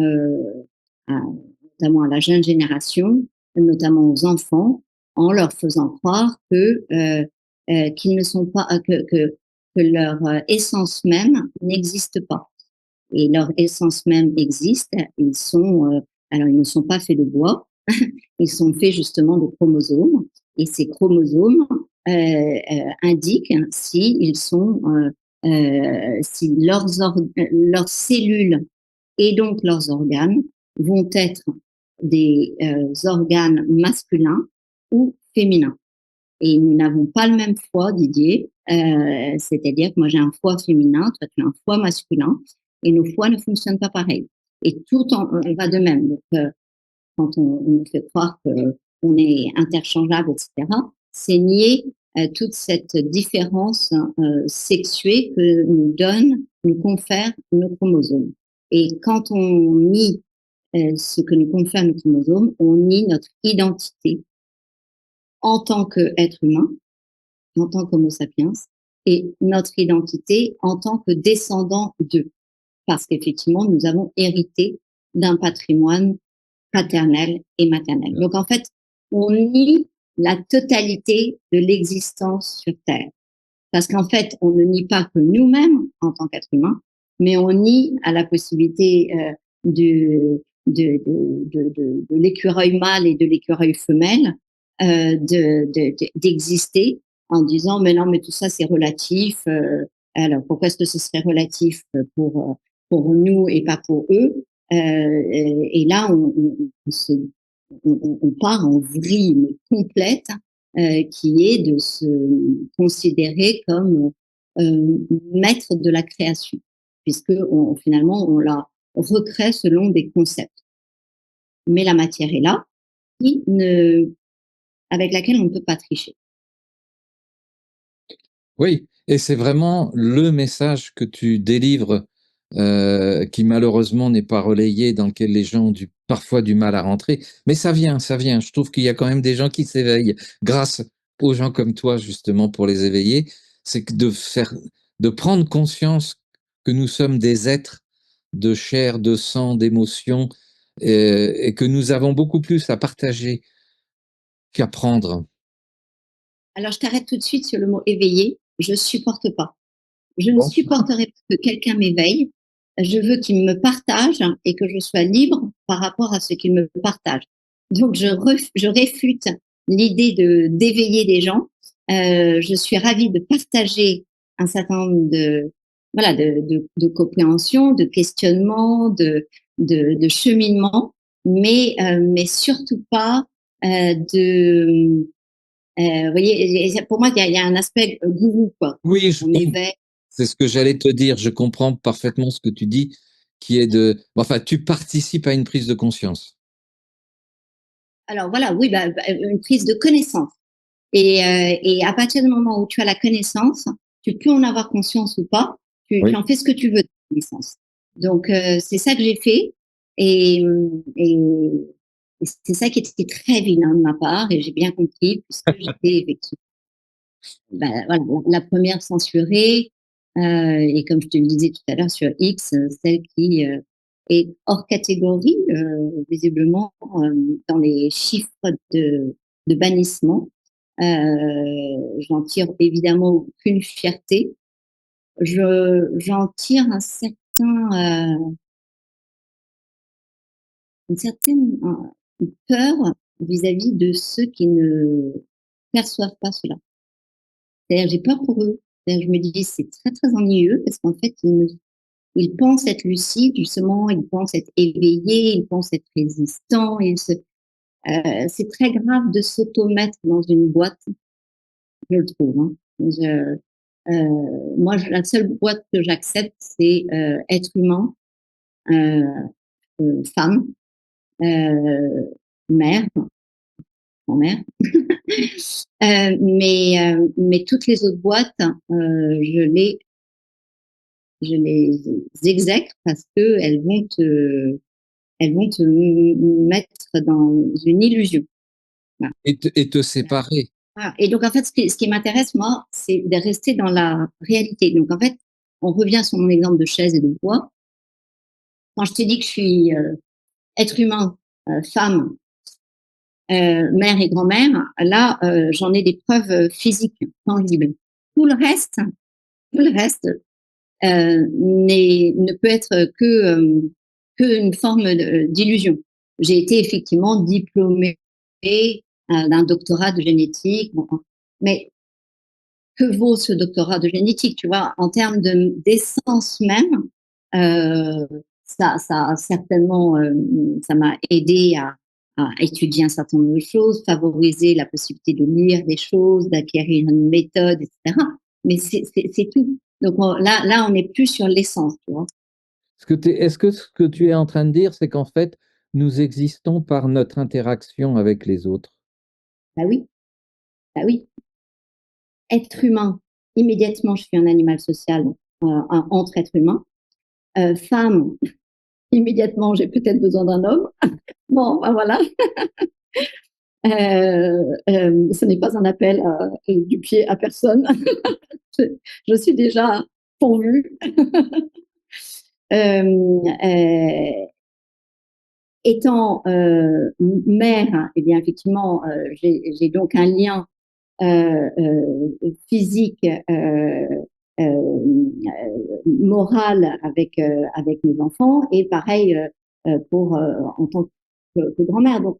notamment à la jeune génération, notamment aux enfants, en leur faisant croire qu'ils ne sont pas que leur essence même n'existe pas. Et leur essence même existe. Alors ils ne sont pas faits de bois, ils sont faits justement de chromosomes. Et ces chromosomes indiquent si leurs cellules et donc leurs organes vont être des organes masculins ou féminins. Et nous n'avons pas le même foie, Didier. C'est-à-dire que moi, j'ai un foie féminin, toi, tu as un foie masculin, et nos foies ne fonctionnent pas pareil. Et on va de même. Donc, quand on nous fait croire qu'on est interchangeable, etc., c'est nier toute cette différence sexuée que nous confèrent nos chromosomes. Et quand on nie ce que nous confèrent nos chromosomes, on nie notre identité en tant qu'être humain, en tant qu'Homo sapiens, et notre identité en tant que descendant d'eux. Parce qu'effectivement, nous avons hérité d'un patrimoine paternel et maternel. Donc en fait, on nie la totalité de l'existence sur Terre. Parce qu'en fait, on ne nie pas que nous-mêmes, en tant qu'êtres humains, mais on nie à la possibilité de l'écureuil mâle et de l'écureuil femelle d'exister en disant mais non, mais tout ça c'est relatif. Alors pourquoi est-ce que ce serait relatif pour nous et pas pour eux? Et là, on part en vrille mais complète qui est de se considérer comme maître de la création, puisque finalement on la recrée selon des concepts. Mais la matière est là, avec laquelle on ne peut pas tricher. Oui, et c'est vraiment le message que tu délivres, qui malheureusement n'est pas relayé, dans lequel les gens ont parfois du mal à rentrer. Mais ça vient, ça vient. Je trouve qu'il y a quand même des gens qui s'éveillent grâce aux gens comme toi, justement, pour les éveiller. C'est que de prendre conscience que nous sommes des êtres de chair, de sang, d'émotions, et que nous avons beaucoup plus à partager qu'à prendre. Alors je t'arrête tout de suite sur le mot éveillé. Je supporte pas. Je ne Bon. supporterai pas que quelqu'un m'éveille. Je veux qu'il me partage et que je sois libre par rapport à ce qu'il me partage. Donc, je réfute l'idée d'éveiller des gens. Je suis ravie de partager un certain nombre voilà, de compréhension, de questionnement, de cheminement, mais surtout pas de vous voyez, pour moi, il y a un aspect gourou, quoi. Oui, On éveille. c'est ce que j'allais te dire. Je comprends parfaitement ce que tu dis, qui est enfin, tu participes à une prise de conscience. Alors voilà, oui, une prise de connaissance. Et à partir du moment où tu as la connaissance, tu peux en avoir conscience ou pas, tu Oui. en fais ce que tu veux de la connaissance. Donc, c'est ça que j'ai fait. Et, et, et c'est ça qui était très vilain de ma part, et j'ai bien compris, puisque j'étais effectivement voilà, la première censurée, et comme je te le disais tout à l'heure sur X, celle qui est hors catégorie, visiblement, dans les chiffres de bannissement. J'en tire évidemment aucune fierté. J'en tire une certaine peur vis-à-vis de ceux qui ne perçoivent pas cela. C'est-à-dire, j'ai peur pour eux. C'est-à-dire, je me dis, c'est très, très ennuyeux parce qu'en fait, ils pensent être lucides, justement, ils pensent être éveillés, ils pensent être résistants. C'est très grave de s'automettre dans une boîte, je le trouve. Hein. Moi, la seule boîte que j'accepte, c'est être humain, euh, femme, euh, mère, grand-mère. Mais toutes les autres boîtes, je les exècre parce que elles vont te mettre dans une illusion. Voilà. Et te séparer. Voilà. Et donc, en fait, ce qui m'intéresse, moi, c'est de rester dans la réalité. Donc, en fait, on revient sur mon exemple de chaise et de bois. Quand je te dis que je suis être humain, femme, mère et grand-mère, là, j'en ai des preuves physiques, tangibles. Tout le reste, tout le reste ne peut être qu'une forme d'illusion. J'ai été effectivement diplômée d'un doctorat de génétique, bon, mais que vaut ce doctorat de génétique, tu vois, en termes d'essence même, ça certainement, ça m'a aidé à étudier un certain nombre de choses, favoriser la possibilité de lire des choses, d'acquérir une méthode, etc. Mais c'est tout. Donc là, on n'est plus sur l'essence, tu vois. Est-ce que ce que tu es en train de dire, c'est qu'en fait, nous existons par notre interaction avec les autres? Bah oui, bah oui. Être humain, immédiatement, je suis un animal social entre êtres humains. Femme, immédiatement, j'ai peut-être besoin d'un homme. Bon, ben voilà. Ce n'est pas un appel du pied à personne. je, je suis déjà pourvue. Euh, étant mère, eh bien effectivement, j'ai donc un lien physique, euh, moral avec mes enfants, et pareil pour en tant que grand-mère. Donc,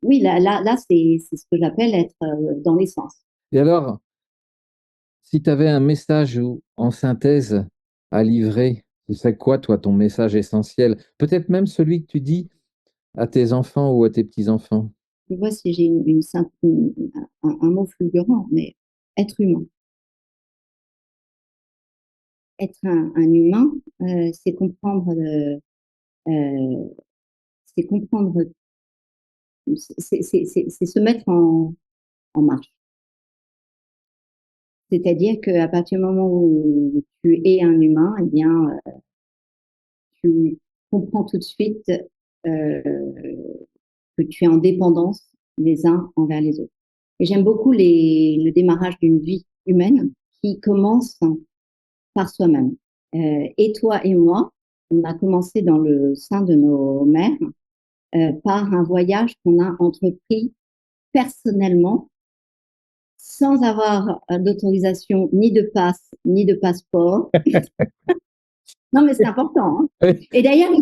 oui, là c'est ce que j'appelle être dans l'essence. Et alors, si tu avais un message ou en synthèse à livrer, ce serait quoi, toi, ton message essentiel? Peut-être même celui que tu dis à tes enfants ou à tes petits-enfants? Tu vois, si j'ai un mot fulgurant, mais être humain. Être un humain, c'est comprendre, euh, c'est comprendre, c'est se mettre en marche. C'est-à-dire qu'à partir du moment où tu es un humain, eh bien, tu comprends tout de suite que tu es en dépendance les uns envers les autres. Et j'aime beaucoup le démarrage d'une vie humaine qui commence par soi-même. Et toi et moi, on a commencé dans le sein de nos mères par un voyage qu'on a entrepris personnellement, sans avoir d'autorisation ni de passe, ni de passeport. Non, mais c'est important. Hein. Et d'ailleurs,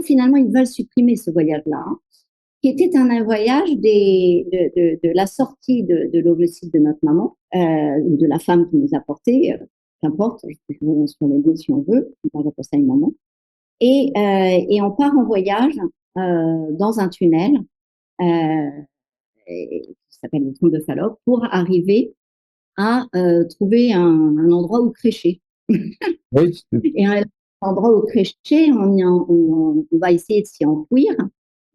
finalement, ils veulent supprimer ce voyage-là, hein, qui était un voyage de la sortie de l'ovocyte de notre maman, ou de la femme qui nous a portés, qu'importe, sur les mots si on veut, on va appeler ça une maman. Et on part en voyage dans un tunnel qui s'appelle le trompe de Fallope pour arriver à trouver un endroit où crécher. Oui, Et un endroit où crécher, on va essayer de s'y enfouir,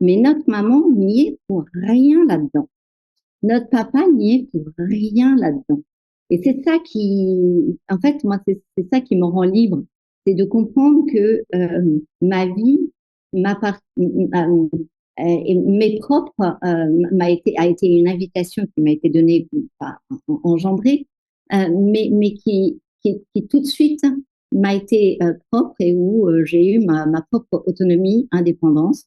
mais notre maman n'y est pour rien là-dedans. Notre papa n'y est pour rien là-dedans. Et c'est ça qui, en fait, moi, c'est ça qui me rend libre. C'est de comprendre que ma vie, mes propres, a été une invitation qui m'a été donnée, pas engendrée, mais qui tout de suite m'a été propre, et où j'ai eu ma propre autonomie, indépendance,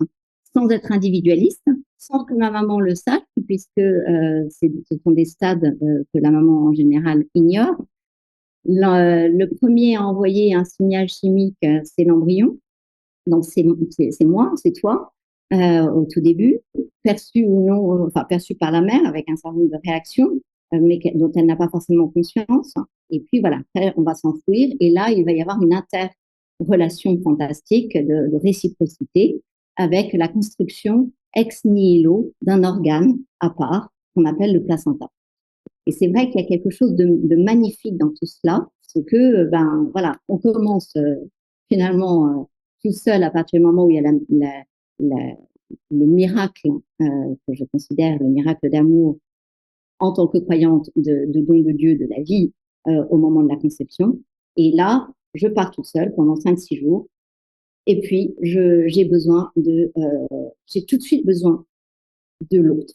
sans être individualiste, sans que ma maman le sache, puisque ce sont des stades que la maman en général ignore. Le premier à envoyer un signal chimique, c'est l'embryon. Donc c'est moi, c'est toi, au tout début, perçu ou non, enfin perçu par la mère avec un certain nombre de réactions, mais dont elle n'a pas forcément conscience. Et puis voilà, après on va s'enfouir, et là il va y avoir une interrelation fantastique de réciprocité avec la construction ex nihilo d'un organe à part qu'on appelle le placenta. Et c'est vrai qu'il y a quelque chose de magnifique dans tout cela, parce que, ben voilà, on commence finalement tout seul à partir du moment où il y a la, le miracle, que je considère le miracle d'amour en tant que croyante de don de Dieu, de la vie, au moment de la conception. Et là, je pars toute seule pendant 5-6 jours. Et puis, j'ai tout de suite besoin de l'autre,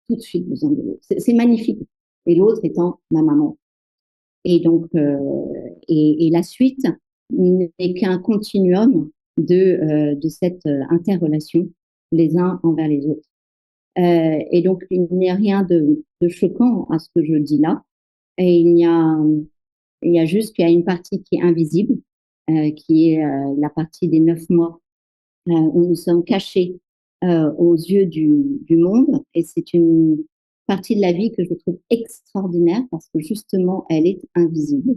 tout de suite besoin de l'autre. C'est magnifique. Et l'autre étant ma maman. Et donc, et la suite n'est qu'un continuum de cette interrelation les uns envers les autres. Et donc, il n'y a rien de choquant à ce que je dis là. Et il y a juste qu'il y a une partie qui est invisible, qui est la partie des 9 mois où nous sommes cachés aux yeux du monde. Et c'est une partie de la vie que je trouve extraordinaire parce que justement, elle est invisible.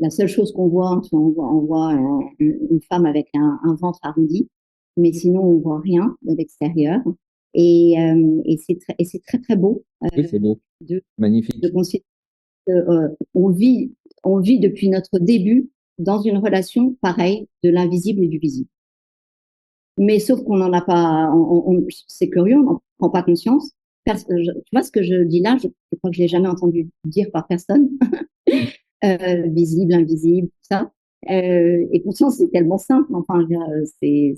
La seule chose qu'on voit, on voit une femme avec un ventre arrondi, mais sinon on voit rien de l'extérieur. Et c'est très très beau Oui, c'est beau, de, de magnifique. considérer on vit depuis notre début dans une relation pareille de l'invisible et du visible. Mais sauf qu'on n'en a pas, c'est curieux, on n'en prend pas conscience. Tu vois ce que je dis là, je crois que je l'ai jamais entendu dire par personne. Visible, invisible, tout ça. Et pourtant, c'est tellement simple. Enfin, je veux dire,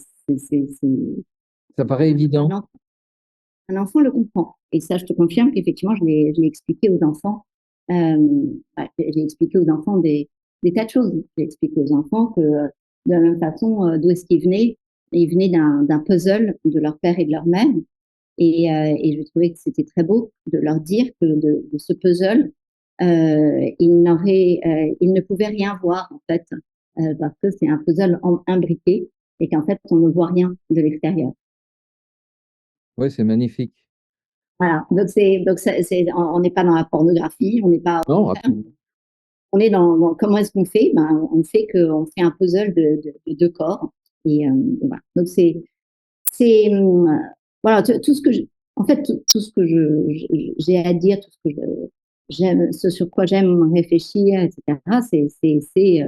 Ça paraît un, évident. enfant, un enfant le comprend. Et ça, je te confirme qu'effectivement, je l'ai expliqué aux enfants. J'ai expliqué aux enfants des tas de choses. J'ai expliqué aux enfants que de la même façon, d'où est-ce qu'ils venaient? Ils venaient d'un puzzle de leur père et de leur mère. Et je trouvais que c'était très beau de leur dire que de ce puzzle, ils ne pouvaient rien voir en fait, parce que c'est un puzzle imbriqué et qu'en fait on ne voit rien de l'extérieur. Oui, c'est magnifique. Voilà. Donc on n'est pas dans la pornographie, on n'est pas, Non, absolument. on est dans comment est-ce qu'on fait? Ben, on fait un puzzle de deux corps et voilà. Donc c'est voilà tout ce que en fait tout ce que j'ai à dire, tout ce que j'aime, ce sur quoi j'aime réfléchir, etc. C'est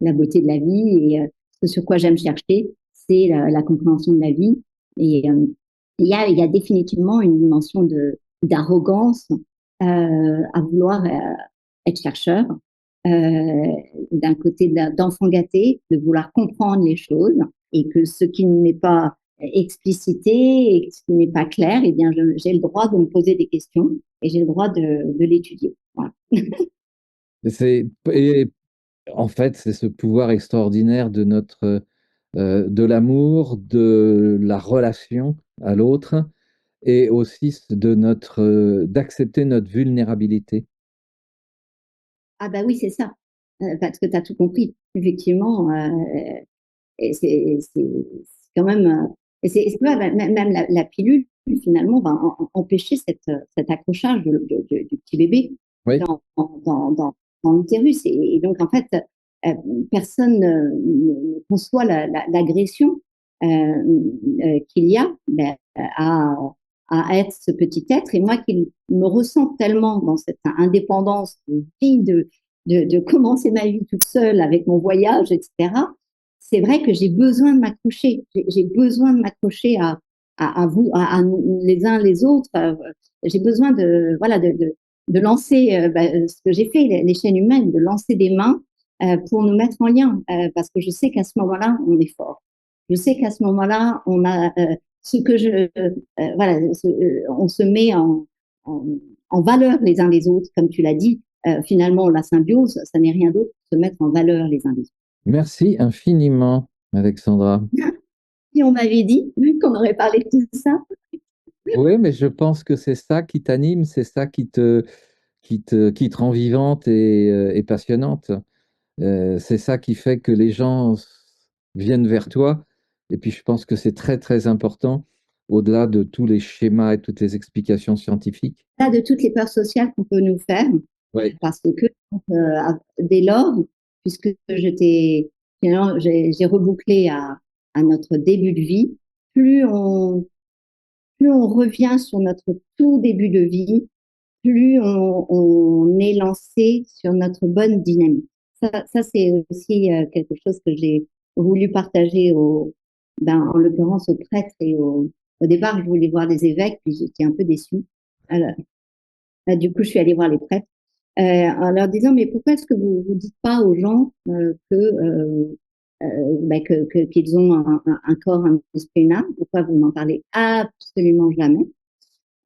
la beauté de la vie et ce sur quoi j'aime chercher, c'est la compréhension de la vie. Et il y a définitivement une dimension d'arrogance à vouloir être chercheur, d'un côté d'enfant gâté, de vouloir comprendre les choses et que ce qui n'est pas explicité et ce qui n'est pas clair, eh bien, j'ai le droit de me poser des questions et j'ai le droit de l'étudier. Voilà. Et en fait, c'est ce pouvoir extraordinaire de notre, de l'amour, de la relation à l'autre et aussi de notre, d'accepter notre vulnérabilité. Ah bah oui, c'est ça, parce que tu as tout compris. Effectivement, et c'est quand même, et c'est ouais, même la pilule, finalement, va empêcher cet accrochage du petit bébé Oui, dans, dans, dans, dans l'utérus. Et donc, en fait, personne ne conçoit l'agression qu'il y a ben, à être ce petit être. Et moi qui me ressens tellement dans cette indépendance de vie, de commencer ma vie toute seule avec mon voyage, etc., c'est vrai que j'ai besoin de m'accrocher. J'ai besoin de m'accrocher à vous, à les uns les autres. J'ai besoin de, voilà, de lancer ce que j'ai fait, les chaînes humaines, de lancer des mains pour nous mettre en lien. Parce que je sais qu'à ce moment-là, on est fort. Je sais qu'à ce moment-là, on a ce que voilà, on se met en, en valeur les uns les autres, comme tu l'as dit. Finalement, la symbiose, ça n'est rien d'autre que se mettre en valeur les uns les autres. merci infiniment, Alexandra. Si on m'avait dit qu'on aurait parlé de tout ça, Oui, mais je pense que c'est ça qui t'anime, c'est ça qui te rend vivante et passionnante. C'est ça qui fait que les gens viennent vers toi. Et puis, je pense que c'est très, très important, au-delà de tous les schémas et toutes les explications scientifiques. là, de toutes les peurs sociales qu'on peut nous faire, Oui, parce que dès lors, puisque finalement, j'ai rebouclé à notre début de vie, plus on, plus on revient sur notre tout début de vie, plus on est lancé sur notre bonne dynamique. Ça c'est aussi quelque chose que j'ai voulu partager en l'occurrence aux prêtres au départ, je voulais voir les évêques, puis j'étais un peu déçue. Alors, du coup, je suis allée voir les prêtres en leur disant, mais pourquoi est-ce que vous ne dites pas aux gens que qu'ils ont un corps, un esprit, une âme. Pourquoi vous n'en parlez absolument jamais?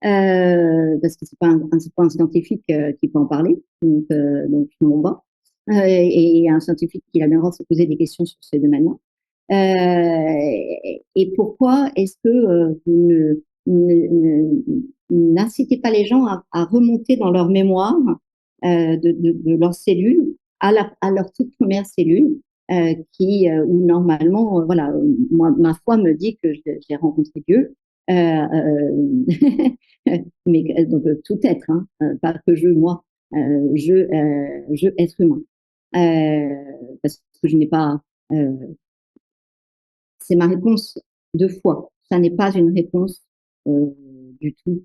Parce que c'est pas un scientifique qui peut en parler, donc je m'en bats. Et un scientifique qui a bien le droit de se poser des questions sur ces domaines-là. Et pourquoi est-ce que vous n'incitez pas les gens à remonter dans leur mémoire de leurs cellules à leur toute première cellule, où normalement, voilà, moi, ma foi me dit que j'ai rencontré Dieu, mais donc tout être, hein, pas que moi, je être humain, parce que je n'ai pas, c'est ma réponse de foi. Ça n'est pas une réponse euh, du tout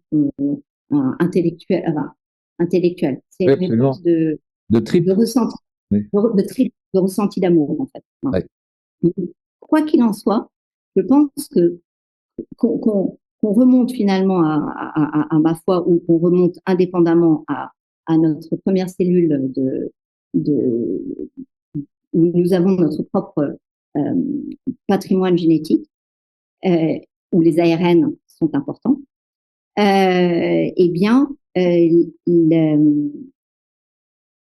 intellectuelle. Enfin, intellectuelle. C'est Oui, une absolument. réponse De de trip. ressenti, Oui. de ressenti d'amour en fait. Voilà. Ouais. Quoi qu'il en soit, je pense que qu'on remonte finalement à ma foi ou qu'on remonte indépendamment à notre première cellule de, où nous avons notre propre euh, patrimoine génétique, euh, où les ARN sont importants, eh bien,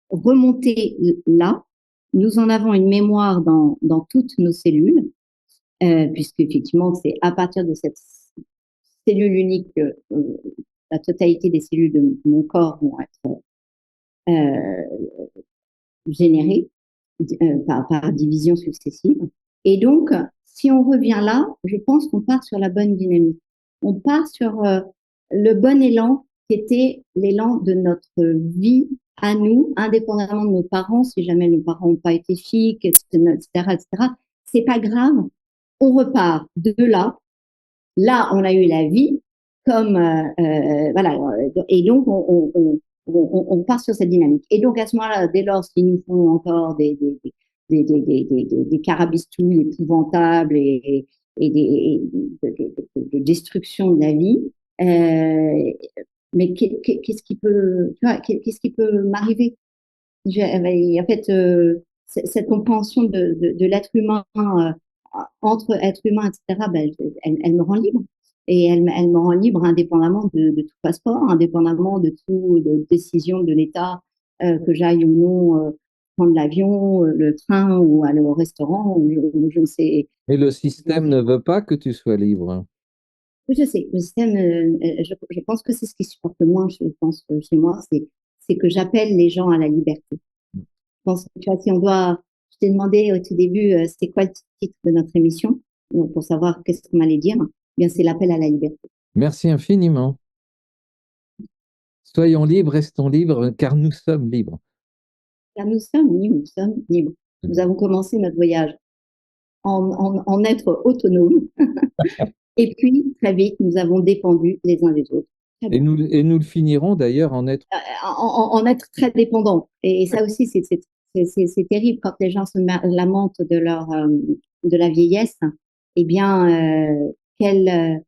remonter là, nous en avons une mémoire dans toutes nos cellules, puisque effectivement, c'est à partir de cette cellule unique que la totalité des cellules de mon corps vont être générées par division successive. Et donc, si on revient là, je pense qu'on part sur la bonne dynamique. On part sur le bon élan qui était l'élan de notre vie à nous, indépendamment de nos parents, si jamais nos parents n'ont pas été chics, etc., etc. C'est pas grave. On repart de là. Là, on a eu la vie, comme voilà, et donc on part sur cette dynamique. Et donc à ce moment-là, dès lors qu'ils nous font encore des carabistouilles épouvantables et de destruction de la vie, mais qu'est-ce qui peut, tu vois, qu'est-ce qui peut m'arriver? En fait, cette compréhension de l'être humain, entre être humain, etc., ben, elle me rend libre. Et elle me rend libre indépendamment de tout passeport, indépendamment de toute décision de l'État, que j'aille ou non prendre l'avion, le train ou aller au restaurant, ou je ne sais. Et le système ne veut pas que tu sois libre. Oui, je sais, le système, je pense que c'est ce qui supporte le moins, je pense, chez moi, c'est que j'appelle les gens à la liberté. Pense que tu vois, si on doit, je t'ai demandé au tout début, c'était quoi le titre de notre émission, pour savoir qu'est-ce qu'on allait dire. Eh bien, c'est l'appel à la liberté. Merci infiniment. Soyons libres, restons libres, car nous sommes libres. Car nous sommes libres, nous sommes libres. Nous avons commencé notre voyage en être autonomes. Et puis, très vite, nous avons dépendu les uns des autres. Très bien. Et nous le finirons d'ailleurs en être. En être très dépendants. Et ça aussi, c'est terrible quand les gens se lamentent de la vieillesse. Eh bien, quelle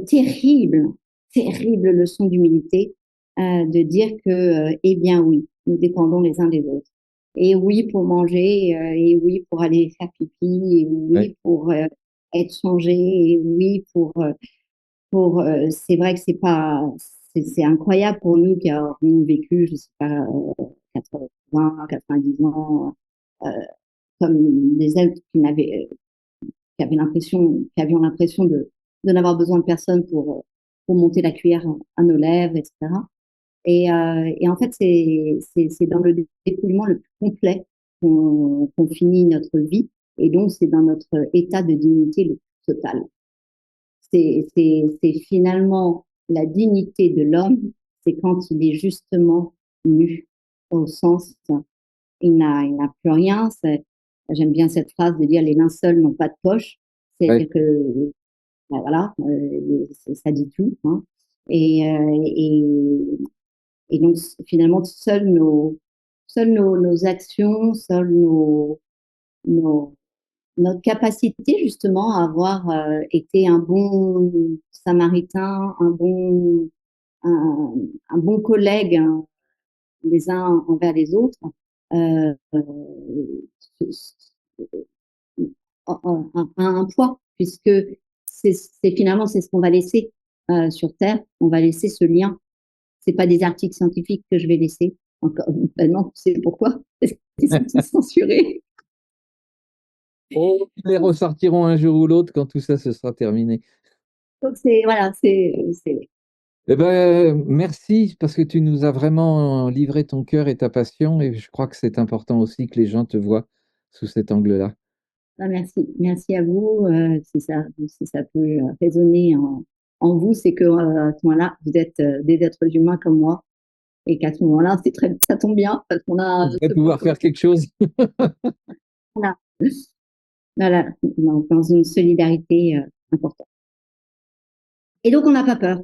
terrible, terrible leçon d'humilité de dire que, eh bien oui, nous dépendons les uns des autres. Et oui pour manger, et oui pour aller faire pipi, et Ouais. oui pour être changé, et oui c'est vrai que c'est incroyable pour nous qui avons vécu, je sais pas, 80, 90 ans, euh, comme des êtres qui avions l'impression de n'avoir besoin de personne pour monter la cuillère à nos lèvres, etc. Et en fait, c'est dans le dépouillement le plus complet qu'on finit notre vie. Et donc, c'est dans notre état de dignité le plus total. C'est finalement la dignité de l'homme, c'est quand il est justement nu, au sens, il n'a plus rien. J'aime bien cette phrase de dire les linceuls n'ont pas de poche. Ouais. C'est-à-dire que, ben voilà, ça dit tout. Hein. Et, euh, et, et donc, finalement, nos actions, nos, notre capacité justement à avoir été un bon samaritain, un, un bon collègue, hein, les uns envers les autres, euh, a un poids, puisque finalement, c'est ce qu'on va laisser sur Terre. On va laisser ce lien. C'est pas des articles scientifiques que je vais laisser. Encore, ben non, c'est pourquoi ils sont tous censurés. Oh, ils les ressortiront un jour ou l'autre quand tout ça se sera terminé. Donc c'est voilà, Eh ben, merci parce que tu nous as vraiment livré ton cœur et ta passion et je crois que c'est important aussi que les gens te voient sous cet angle-là. ah, merci à vous. Si ça peut résonner en vous, c'est que à ce moment-là, vous êtes des êtres humains comme moi, et qu'à ce moment-là, ça tombe bien parce qu'on a On va ce point pouvoir commun. faire quelque chose. Voilà, voilà, dans une solidarité importante. Et donc, on n'a pas peur.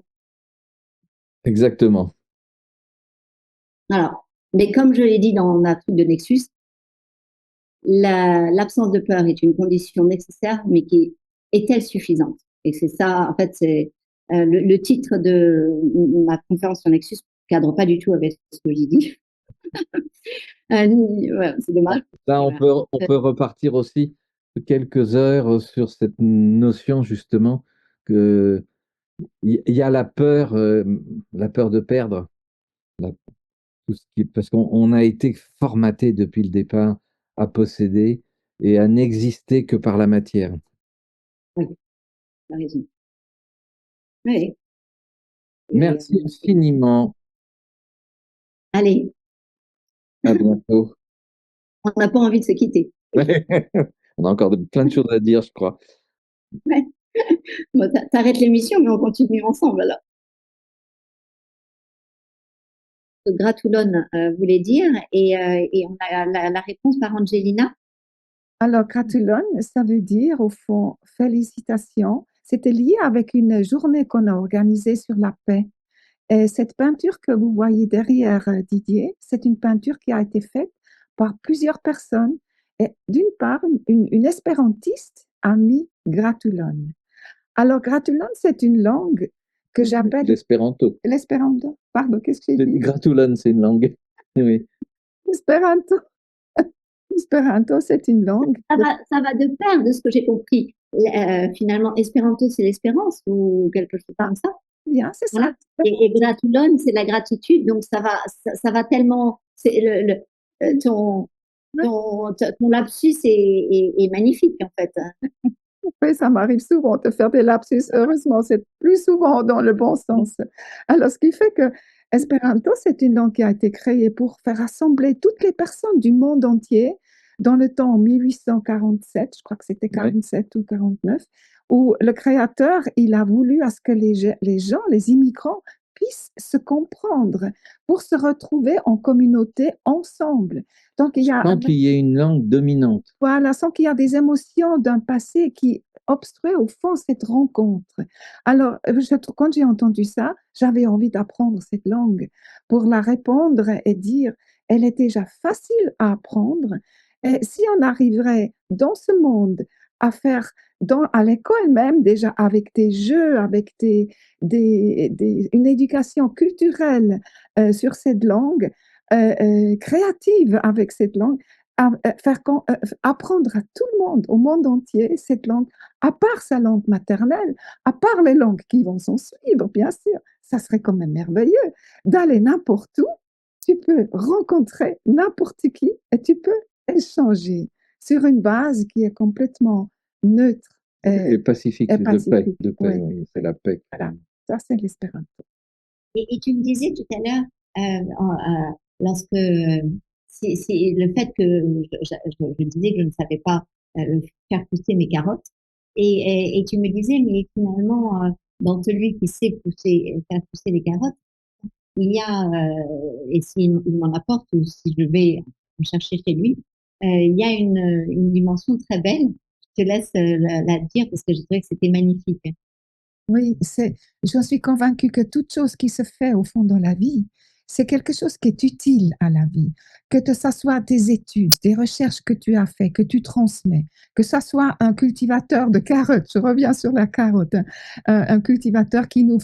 Exactement. Alors, mais comme je l'ai dit dans ma truc de Nexus, l'absence de peur est une condition nécessaire, mais qui est-elle suffisante? Et c'est ça, en fait, c'est le titre de ma conférence sur Nexus ne cadre pas du tout avec ce que j'ai dit. Ouais, c'est dommage. Là, Voilà. on peut repartir aussi de quelques heures sur cette notion justement que il y a la peur de perdre, la- parce qu'on a été formaté depuis le départ à posséder et à n'exister que par la matière. Oui, tu as raison. Oui. Et, Merci infiniment. allez, À bientôt. on n'a pas envie de se quitter. On a encore plein de choses à dire, je crois. Ouais. Bon, t'arrêtes l'émission, mais on continue ensemble alors. Gratulon voulait dire, et on a la réponse par Angelina. Alors, gratulon, ça veut dire, au fond, félicitations. C'était lié avec une journée qu'on a organisée sur la paix. Et cette peinture que vous voyez derrière Didier, c'est une peinture qui a été faite par plusieurs personnes. Et d'une part, une espérantiste a mis gratulon. Alors, gratulon, c'est une langue que j'appelle L'espéranto. l'espéranto. Pardon, qu'est-ce que j'ai dit? Gratulon, c'est une langue. Oui. L'espéranto. L'espéranto, c'est une langue. Ça va de pair, de ce que j'ai compris. Finalement, Espéranto, c'est l'espérance ou quelque chose comme ça. Bien, c'est ça. Voilà. Et gratulon, c'est la gratitude. Donc, ça va tellement. C'est ton, ton lapsus est magnifique, en fait. Oui, ça m'arrive souvent de faire des lapsus. Heureusement, c'est plus souvent dans le bon sens. Alors, ce qui fait que Espéranto, c'est une langue qui a été créée pour faire rassembler toutes les personnes du monde entier dans le temps en 1847, je crois que c'était Ouais. 47 ou 49, où le créateur, il a voulu à ce que les gens, les immigrants, puissent se comprendre pour se retrouver en communauté ensemble. Donc, il y a Sans qu'il y ait une langue dominante. voilà, sans qu'il y a des émotions d'un passé qui obstruaient au fond cette rencontre. Alors, quand j'ai entendu ça, j'avais envie d'apprendre cette langue pour la répondre et dire, elle est déjà facile à apprendre. Et si on arriverait dans ce monde à faire à l'école même, déjà avec des jeux, avec une éducation culturelle sur cette langue, créative avec cette langue, apprendre à tout le monde, au monde entier, cette langue, à part sa langue maternelle, à part les langues qui vont s'en suivre, bien sûr, ça serait quand même merveilleux d'aller n'importe où, tu peux rencontrer n'importe qui et tu peux échanger sur une base qui est complètement neutre Et pacifique, et de paix, pacifique. de paix, oui, c'est la paix. Voilà, ça c'est l'espérance. Et tu me disais tout à l'heure, lorsque c'est le fait que je disais que je ne savais pas faire pousser mes carottes, et tu me disais, mais finalement, dans celui qui sait faire pousser les carottes, il y a, et s'il m'en apporte ou si je vais en chercher chez lui, il y a une dimension très belle. Je te laisse la dire parce que je trouvais que c'était magnifique. Oui, je suis convaincue que toute chose qui se fait au fond dans la vie, c'est quelque chose qui est utile à la vie. Que ça soit tes études, des recherches que tu as fait, que tu transmets, que ça soit un cultivateur de carottes, je reviens sur la carotte, un cultivateur qui nous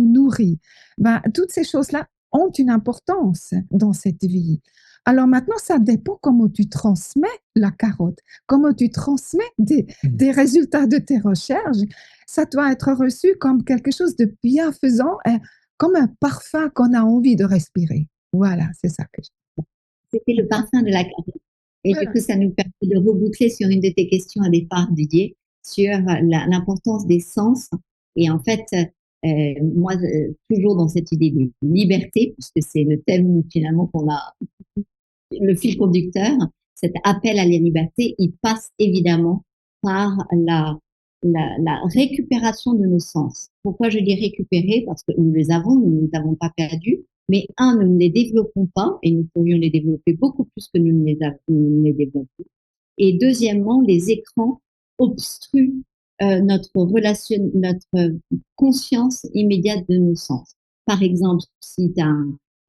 nourrit. Ben, toutes ces choses-là ont une importance dans cette vie. Alors maintenant, ça dépend comment tu transmets la carotte, comment tu transmets des résultats de tes recherches. Ça doit être reçu comme quelque chose de bienfaisant, comme un parfum qu'on a envie de respirer. Voilà, c'est ça que je... C'était le parfum de la carotte. Et du Voilà. coup, ça nous permet de reboucler sur une de tes questions à départ, Didier, sur l'importance des sens. Et en fait, moi, toujours dans cette idée de liberté, puisque c'est le thème finalement qu'on a, le fil conducteur, cet appel à la liberté, il passe évidemment par la récupération de nos sens. Pourquoi je dis récupérer? Parce que nous les avons, nous ne les avons pas perdus, mais un, nous ne les développons pas, et nous pourrions les développer beaucoup plus que nous ne les développons. Et deuxièmement, les écrans obstruent notre relation, notre conscience immédiate de nos sens. Par exemple, si tu as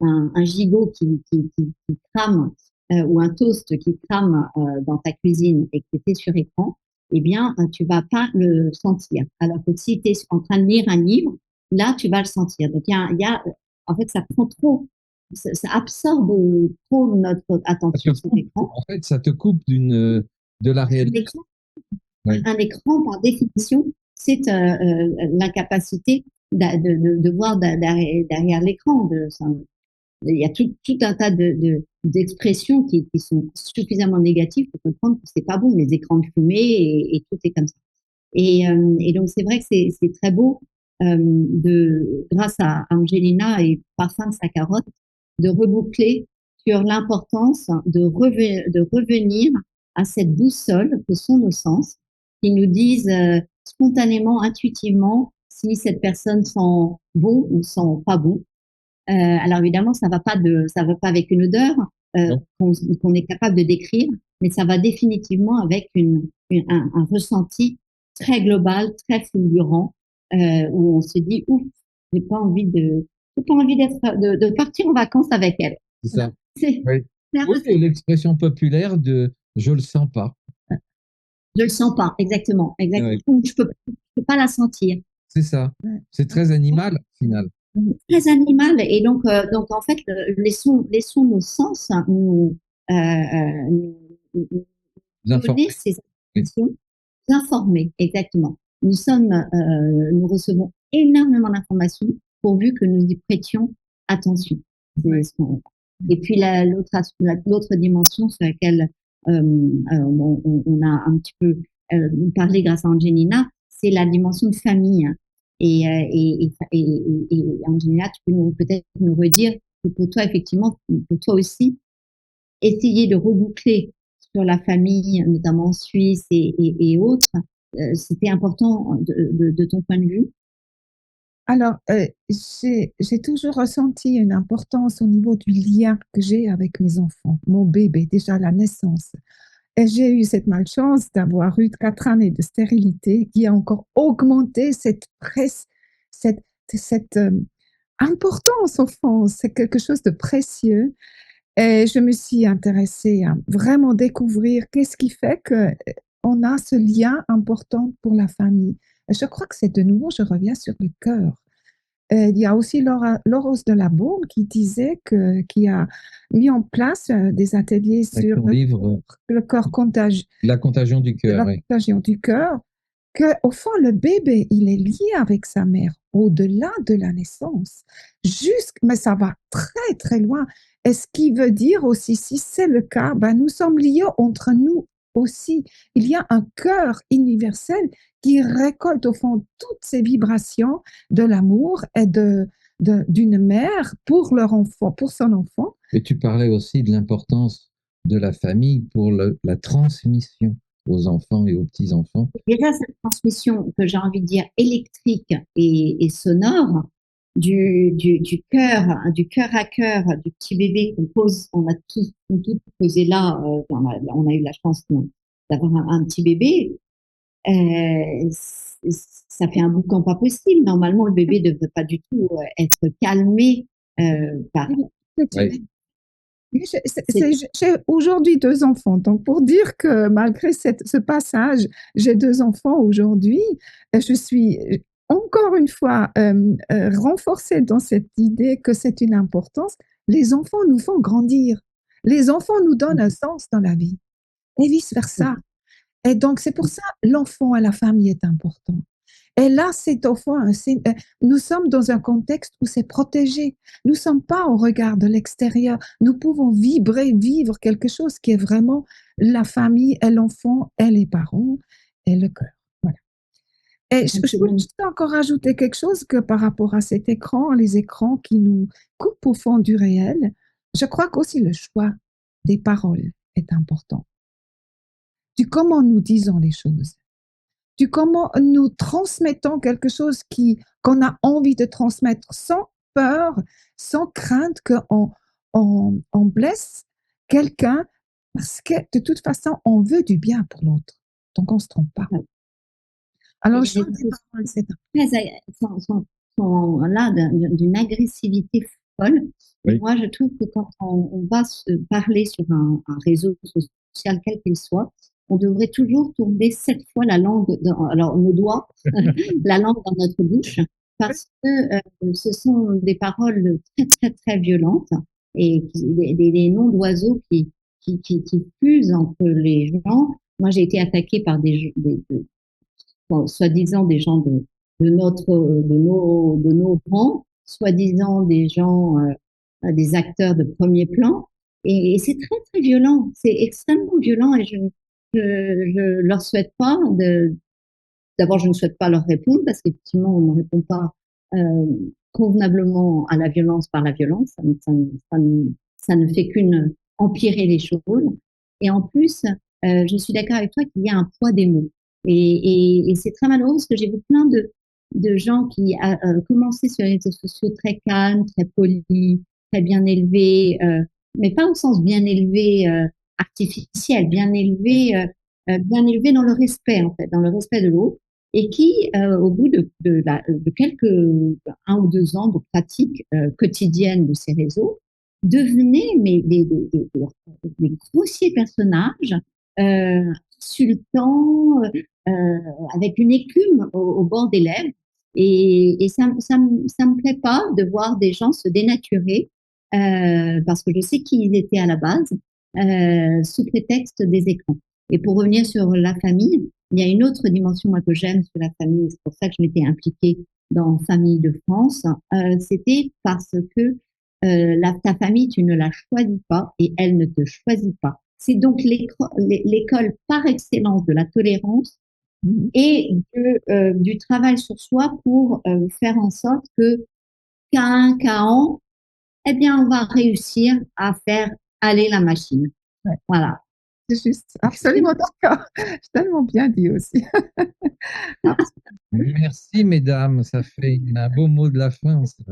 un gigot qui crame ou un toast qui crame dans ta cuisine et que tu es sur écran, eh bien, tu vas pas le sentir. Alors que si tu es en train de lire un livre, là, tu vas le sentir. Donc, en fait, ça prend trop, ça absorbe trop notre attention sur l'écran. En fait, ça te coupe de la réalité. Un écran, par définition, c'est l'incapacité de voir derrière l'écran. Il y a tout un tas d'expressions qui sont suffisamment négatives pour comprendre que c'est pas bon, les écrans de fumée et tout est comme ça. Et donc, c'est vrai que c'est très beau, grâce à Angelina et Parfum de sa carotte, de reboucler sur l'importance de revenir à cette boussole que sont nos sens, qui nous disent spontanément, intuitivement, si cette personne sent bon ou sent pas bon. Alors évidemment, ça va pas avec une odeur qu'on est capable de décrire, mais ça va définitivement avec un ressenti très global, très fulgurant, où on se dit ouf, j'ai pas envie de partir en vacances avec elle. C'est ça. C'est Oui. Oui, l'expression populaire de je le sens pas. Je le sens pas, exactement. Ouais. Je peux pas la sentir. C'est ça. C'est très animal, au final. Très animal. Et donc en fait, laissons nos sens nous donner ces informations, nous informer, exactement. Nous recevons énormément d'informations pourvu que nous y prêtions attention. Et puis l'autre dimension sur laquelle on a un petit peu parlé grâce à Angelina, c'est la dimension de famille. Et Angelina, tu peux peut-être nous redire que pour toi, effectivement, pour toi aussi, essayer de reboucler sur la famille, notamment en Suisse et autres, c'était important de ton point de vue? Alors, j'ai toujours ressenti une importance au niveau du lien que j'ai avec mes enfants, mon bébé, déjà à la naissance. Et j'ai eu cette malchance d'avoir eu 4 années de stérilité qui a encore augmenté cette importance au fond. C'est quelque chose de précieux. Et je me suis intéressée à vraiment découvrir qu'est-ce qui fait qu'on a ce lien important pour la famille. Et je crois que c'est de nouveau, je reviens sur le cœur. Il y a aussi Laurence de la Baume qui a mis en place des ateliers Avec sur ton livre, le corps contagieux, La contagion du cœur. la Oui. contagion du cœur, qu'au fond, le bébé, il est lié avec sa mère au-delà de la naissance. Mais ça va très, très loin. Et ce qui veut dire aussi, si c'est le cas, ben, nous sommes liés entre nous aussi. Il y a un cœur universel qui récolte au fond toutes ces vibrations de l'amour et d'une mère pour leur enfant, pour son enfant. Et tu parlais aussi de l'importance de la famille pour la transmission aux enfants et aux petits-enfants. Déjà, cette transmission que j'ai envie de dire électrique et sonore du cœur à cœur du petit bébé qu'on pose, on a tous posé là, on a eu la chance d'avoir un petit bébé. Ça fait un boucan pas possible. Normalement, le bébé ne devrait pas du tout être calmé par. Oui. J'ai aujourd'hui 2 enfants, donc pour dire que malgré ce passage, j'ai 2 enfants aujourd'hui, je suis encore une fois renforcée dans cette idée que c'est une importance. Les enfants nous font grandir. Les enfants nous donnent un sens dans la vie et vice-versa. Et donc, c'est pour ça l'enfant à la famille est important. Et là, cet enfant, nous sommes dans un contexte où c'est protégé. Nous ne sommes pas au regard de l'extérieur. Nous pouvons vibrer, vivre quelque chose qui est vraiment la famille et l'enfant et les parents et le cœur. Voilà. Et je voulais juste encore ajouter quelque chose que par rapport à cet écran, les écrans qui nous coupent au fond du réel, je crois qu'aussi le choix des paroles est important. Du comment nous disons les choses, du comment nous transmettons quelque chose qu'on a envie de transmettre sans peur, sans crainte qu'on blesse quelqu'un parce que de toute façon, on veut du bien pour l'autre. Donc, on ne se trompe pas. Alors, Et je les réseaux sociaux sont là d'une agressivité folle. Oui. Moi, je trouve que quand on va se parler sur un réseau social, quel qu'il soit, on devrait toujours tourner 7 fois la langue, alors nos doigts, la langue dans notre bouche, parce que ce sont des paroles très, très, très violentes et des noms d'oiseaux qui fusent entre les gens. Moi, j'ai été attaquée par bon, soi-disant des gens de nos rangs, soi-disant des gens, des acteurs de premier plan. Et c'est très, très violent. C'est extrêmement violent et je leur souhaite pas d'abord, je ne souhaite pas leur répondre parce qu'effectivement, on ne répond pas convenablement à la violence par la violence. Ça ne fait qu'une empirer les choses. Et en plus, je suis d'accord avec toi qu'il y a un poids des mots. Et c'est très malheureux parce que j'ai vu plein de gens qui commençaient sur les réseaux sociaux très calmes, très polis, très bien élevés, mais pas au sens bien élevé artificiel, bien élevé dans le respect, en fait, dans le respect de l'autre, et qui, au bout de quelques 1 ou 2 ans de pratique quotidienne de ces réseaux, devenaient des grossiers personnages, insultants, avec une écume au bord des lèvres. Et ça me plaît pas de voir des gens se dénaturer, parce que je sais qui ils étaient à la base, sous prétexte des écrans. Et pour revenir sur la famille, il y a une autre dimension moi, que j'aime sur la famille, c'est pour ça que je m'étais impliquée dans Famille de France, c'était parce que ta famille, tu ne la choisis pas et elle ne te choisit pas. C'est donc l'école par excellence de la tolérance et du travail sur soi pour faire en sorte que qu'à un cas an, eh bien, on va réussir à faire aller la machine. Ouais. Voilà. C'est juste, absolument d'accord. C'est tellement bien dit aussi. Merci, mesdames. Ça fait un beau mot de la fin. Ça.